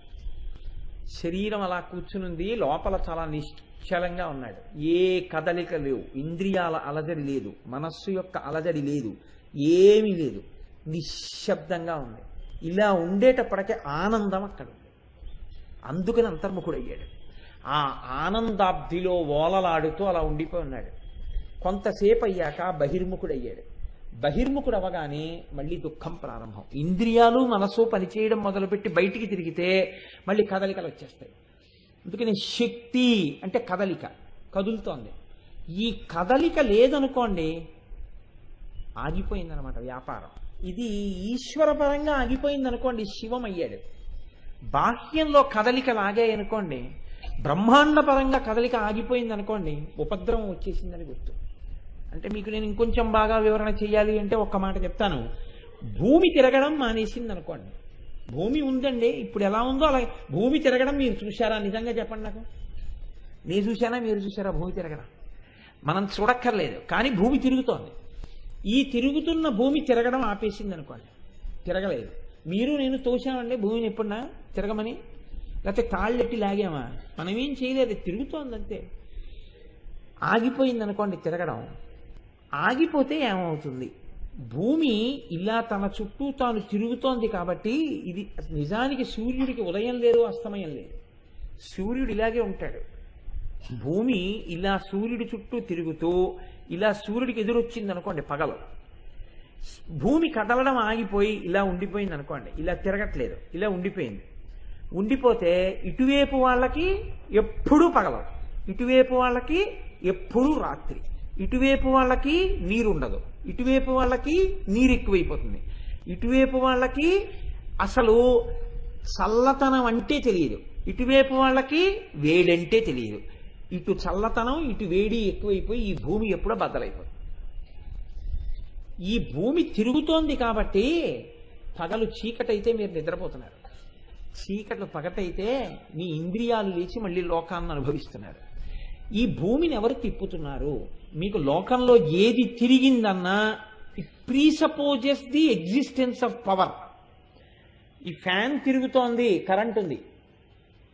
శరీరం అలా కూర్చునుంది, లోపల చాలా నిశ్చలంగా ఉన్నాడు. ఏ కదలిక లేవు, ఇంద్రియాల అలజడి లేదు, మనస్సు యొక్క అలజడి లేదు, ఏమీ లేదు, నిశ్శబ్దంగా ఉంది. ఇలా ఉండేటప్పటికే ఆనందం అక్కడ ఉంది. అందుకని అంతర్ముఖుడయ్యాడు. ఆ ఆనందాబ్దిలో ఓలలాడుతూ అలా ఉండిపోయి ఉన్నాడు. కొంతసేపు అయ్యాక బహిర్ముఖుడయ్యాడు. బహిర్ముఖుడు అవగానే మళ్ళీ దుఃఖం ప్రారంభం. ఇంద్రియాలు మనసు పనిచేయడం మొదలుపెట్టి బయటికి తిరిగితే మళ్ళీ కదలికలు వచ్చేస్తాయి. అందుకని శక్తి అంటే కదలిక, కదులుతోంది. ఈ కదలిక లేదనుకోండి ఆగిపోయిందనమాట వ్యాపారం. ఇది ఈశ్వరపరంగా ఆగిపోయిందనుకోండి శివం అయ్యాడు. బాహ్యంలో కదలిక లాగాయనుకోండి, బ్రహ్మాండ పరంగా కదలిక ఆగిపోయిందనుకోండి ఉపద్రవం వచ్చేసిందని గుర్తు. అంటే మీకు నేను ఇంకొంచెం బాగా వివరణ చేయాలి అంటే ఒక్క మాట చెప్తాను. భూమి తిరగడం మానేసింది అనుకోండి. భూమి ఉందండి, ఇప్పుడు ఎలా ఉందో అలా భూమి తిరగడం మీరు చూశారా? నిజంగా చెప్పండి నాకు. నేను చూశానా, మీరు చూశారా భూమి తిరగడం? మనం చూడక్కర్లేదు, కానీ భూమి తిరుగుతోంది. ఈ తిరుగుతున్న భూమి తిరగడం ఆపేసింది అనుకోండి, తిరగలేదు. మీరు నేను తోసామండి భూమిని ఎప్పుడన్నా తిరగమని, లేకపోతే కాళ్ళెట్టి లాగామా? మనం ఏం చేయలేదు, తిరుగుతోంది అంతే. ఆగిపోయింది అనుకోండి తిరగడం. ఆగిపోతే ఏమవుతుంది? భూమి ఇలా తన చుట్టూ తాను తిరుగుతోంది కాబట్టి, ఇది నిజానికి సూర్యుడికి ఉదయం లేదు అస్తమయం లేదు, సూర్యుడు ఇలాగే ఉంటాడు. భూమి ఇలా సూర్యుడి చుట్టూ తిరుగుతూ ఇలా సూర్యుడికి ఎదురొచ్చింది అనుకోండి పగలు, భూమి కదలడం ఆగిపోయి ఇలా ఉండిపోయింది అనుకోండి, ఇలా తిరగట్లేదు, ఇలా ఉండిపోయింది. ఉండిపోతే ఇటువైపు వాళ్ళకి ఎప్పుడూ పగలదు, ఇటువైపు వాళ్ళకి ఎప్పుడూ రాత్రి, ఇటువైపు వాళ్ళకి నీరు ఉండదు, ఇటువైపు వాళ్ళకి నీరు ఎక్కువైపోతుంది, ఇటువైపు వాళ్ళకి అసలు చల్లతనం అంటే తెలియదు, ఇటువైపు వాళ్ళకి వేడంటే తెలియదు. ఇటు చల్లతనం ఇటు వేడి ఎక్కువైపోయి ఈ భూమి ఎప్పుడో బద్దలైపోతుంది. ఈ భూమి తిరుగుతోంది కాబట్టి పగలు చీకటైతే మీరు నిద్రపోతున్నారు, చీకట్లు పగటైతే మీ ఇంద్రియాలు లేచి మళ్ళీ లోకాన్ని అనుభవిస్తున్నారు. ఈ భూమిని ఎవరు తిప్పుతున్నారు? మీకు లోకంలో ఏది తిరిగిందన్నా it presupposes the existence of power. ఈ ఫ్యాన్ తిరుగుతోంది, కరెంట్ ఉంది,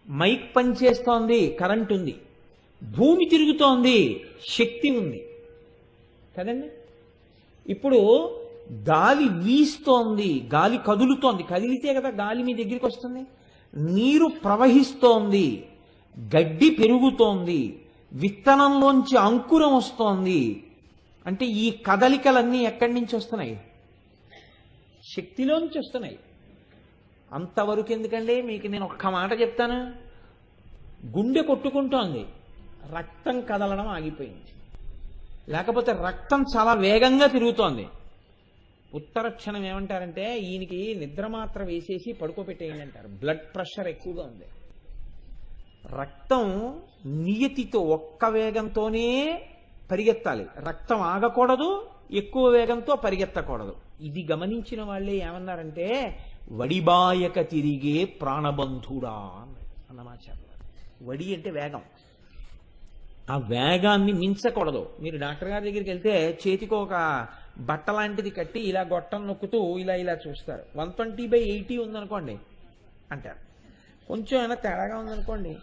మైక్ పనిచేస్తోంది, కరెంట్ ఉంది, భూమి తిరుగుతోంది, శక్తి ఉంది కదండి. ఇప్పుడు గాలి వీస్తోంది, గాలి కదులుతోంది, కదిలితే కదా గాలి మీ దగ్గరికి వస్తుంది. నీరు ప్రవహిస్తోంది, గడ్డి పెరుగుతోంది, విత్తనంలోంచి అంకురం వస్తోంది. అంటే ఈ కదలికలన్నీ ఎక్కడి నుంచి వస్తున్నాయి? శక్తిలోంచి వస్తున్నాయి. అంతవరకు ఎందుకండి, మీకు నేను ఒక్క మాట చెప్తాను. గుండె కొట్టుకుంటోంది, రక్తం కదలడం ఆగిపోయింది. లేకపోతే రక్తం చాలా వేగంగా తిరుగుతోంది. ఉత్తర క్షణం ఏమంటారంటే ఈయనకి నిద్ర మాత్ర వేసేసి పడుకోబెట్టేయండి అంటారు, బ్లడ్ ప్రెషర్ ఎక్కువగా ఉంది. రక్తం నియతితో ఒక్క వేగంతోనే పరిగెత్తాలి, రక్తం ఆగకూడదు, ఎక్కువ వేగంతో పరిగెత్తకూడదు. ఇది గమనించిన వాళ్ళే ఏమన్నారంటే వడిబాయక తిరిగే ప్రాణబంధుడా అన్నమాచార్య. వడి అంటే వేగం, ఆ వేగాన్ని మించకూడదు. మీరు డాక్టర్ గారి దగ్గరికి వెళ్తే చేతికి ఒక బట్ట లాంటిది కట్టి ఇలా గొట్టం నొక్కుతూ ఇలా ఇలా చూస్తారు. 120/80 ఉందనుకోండి అంటారు. కొంచెం ఏమైనా తేడాగా ఉందనుకోండి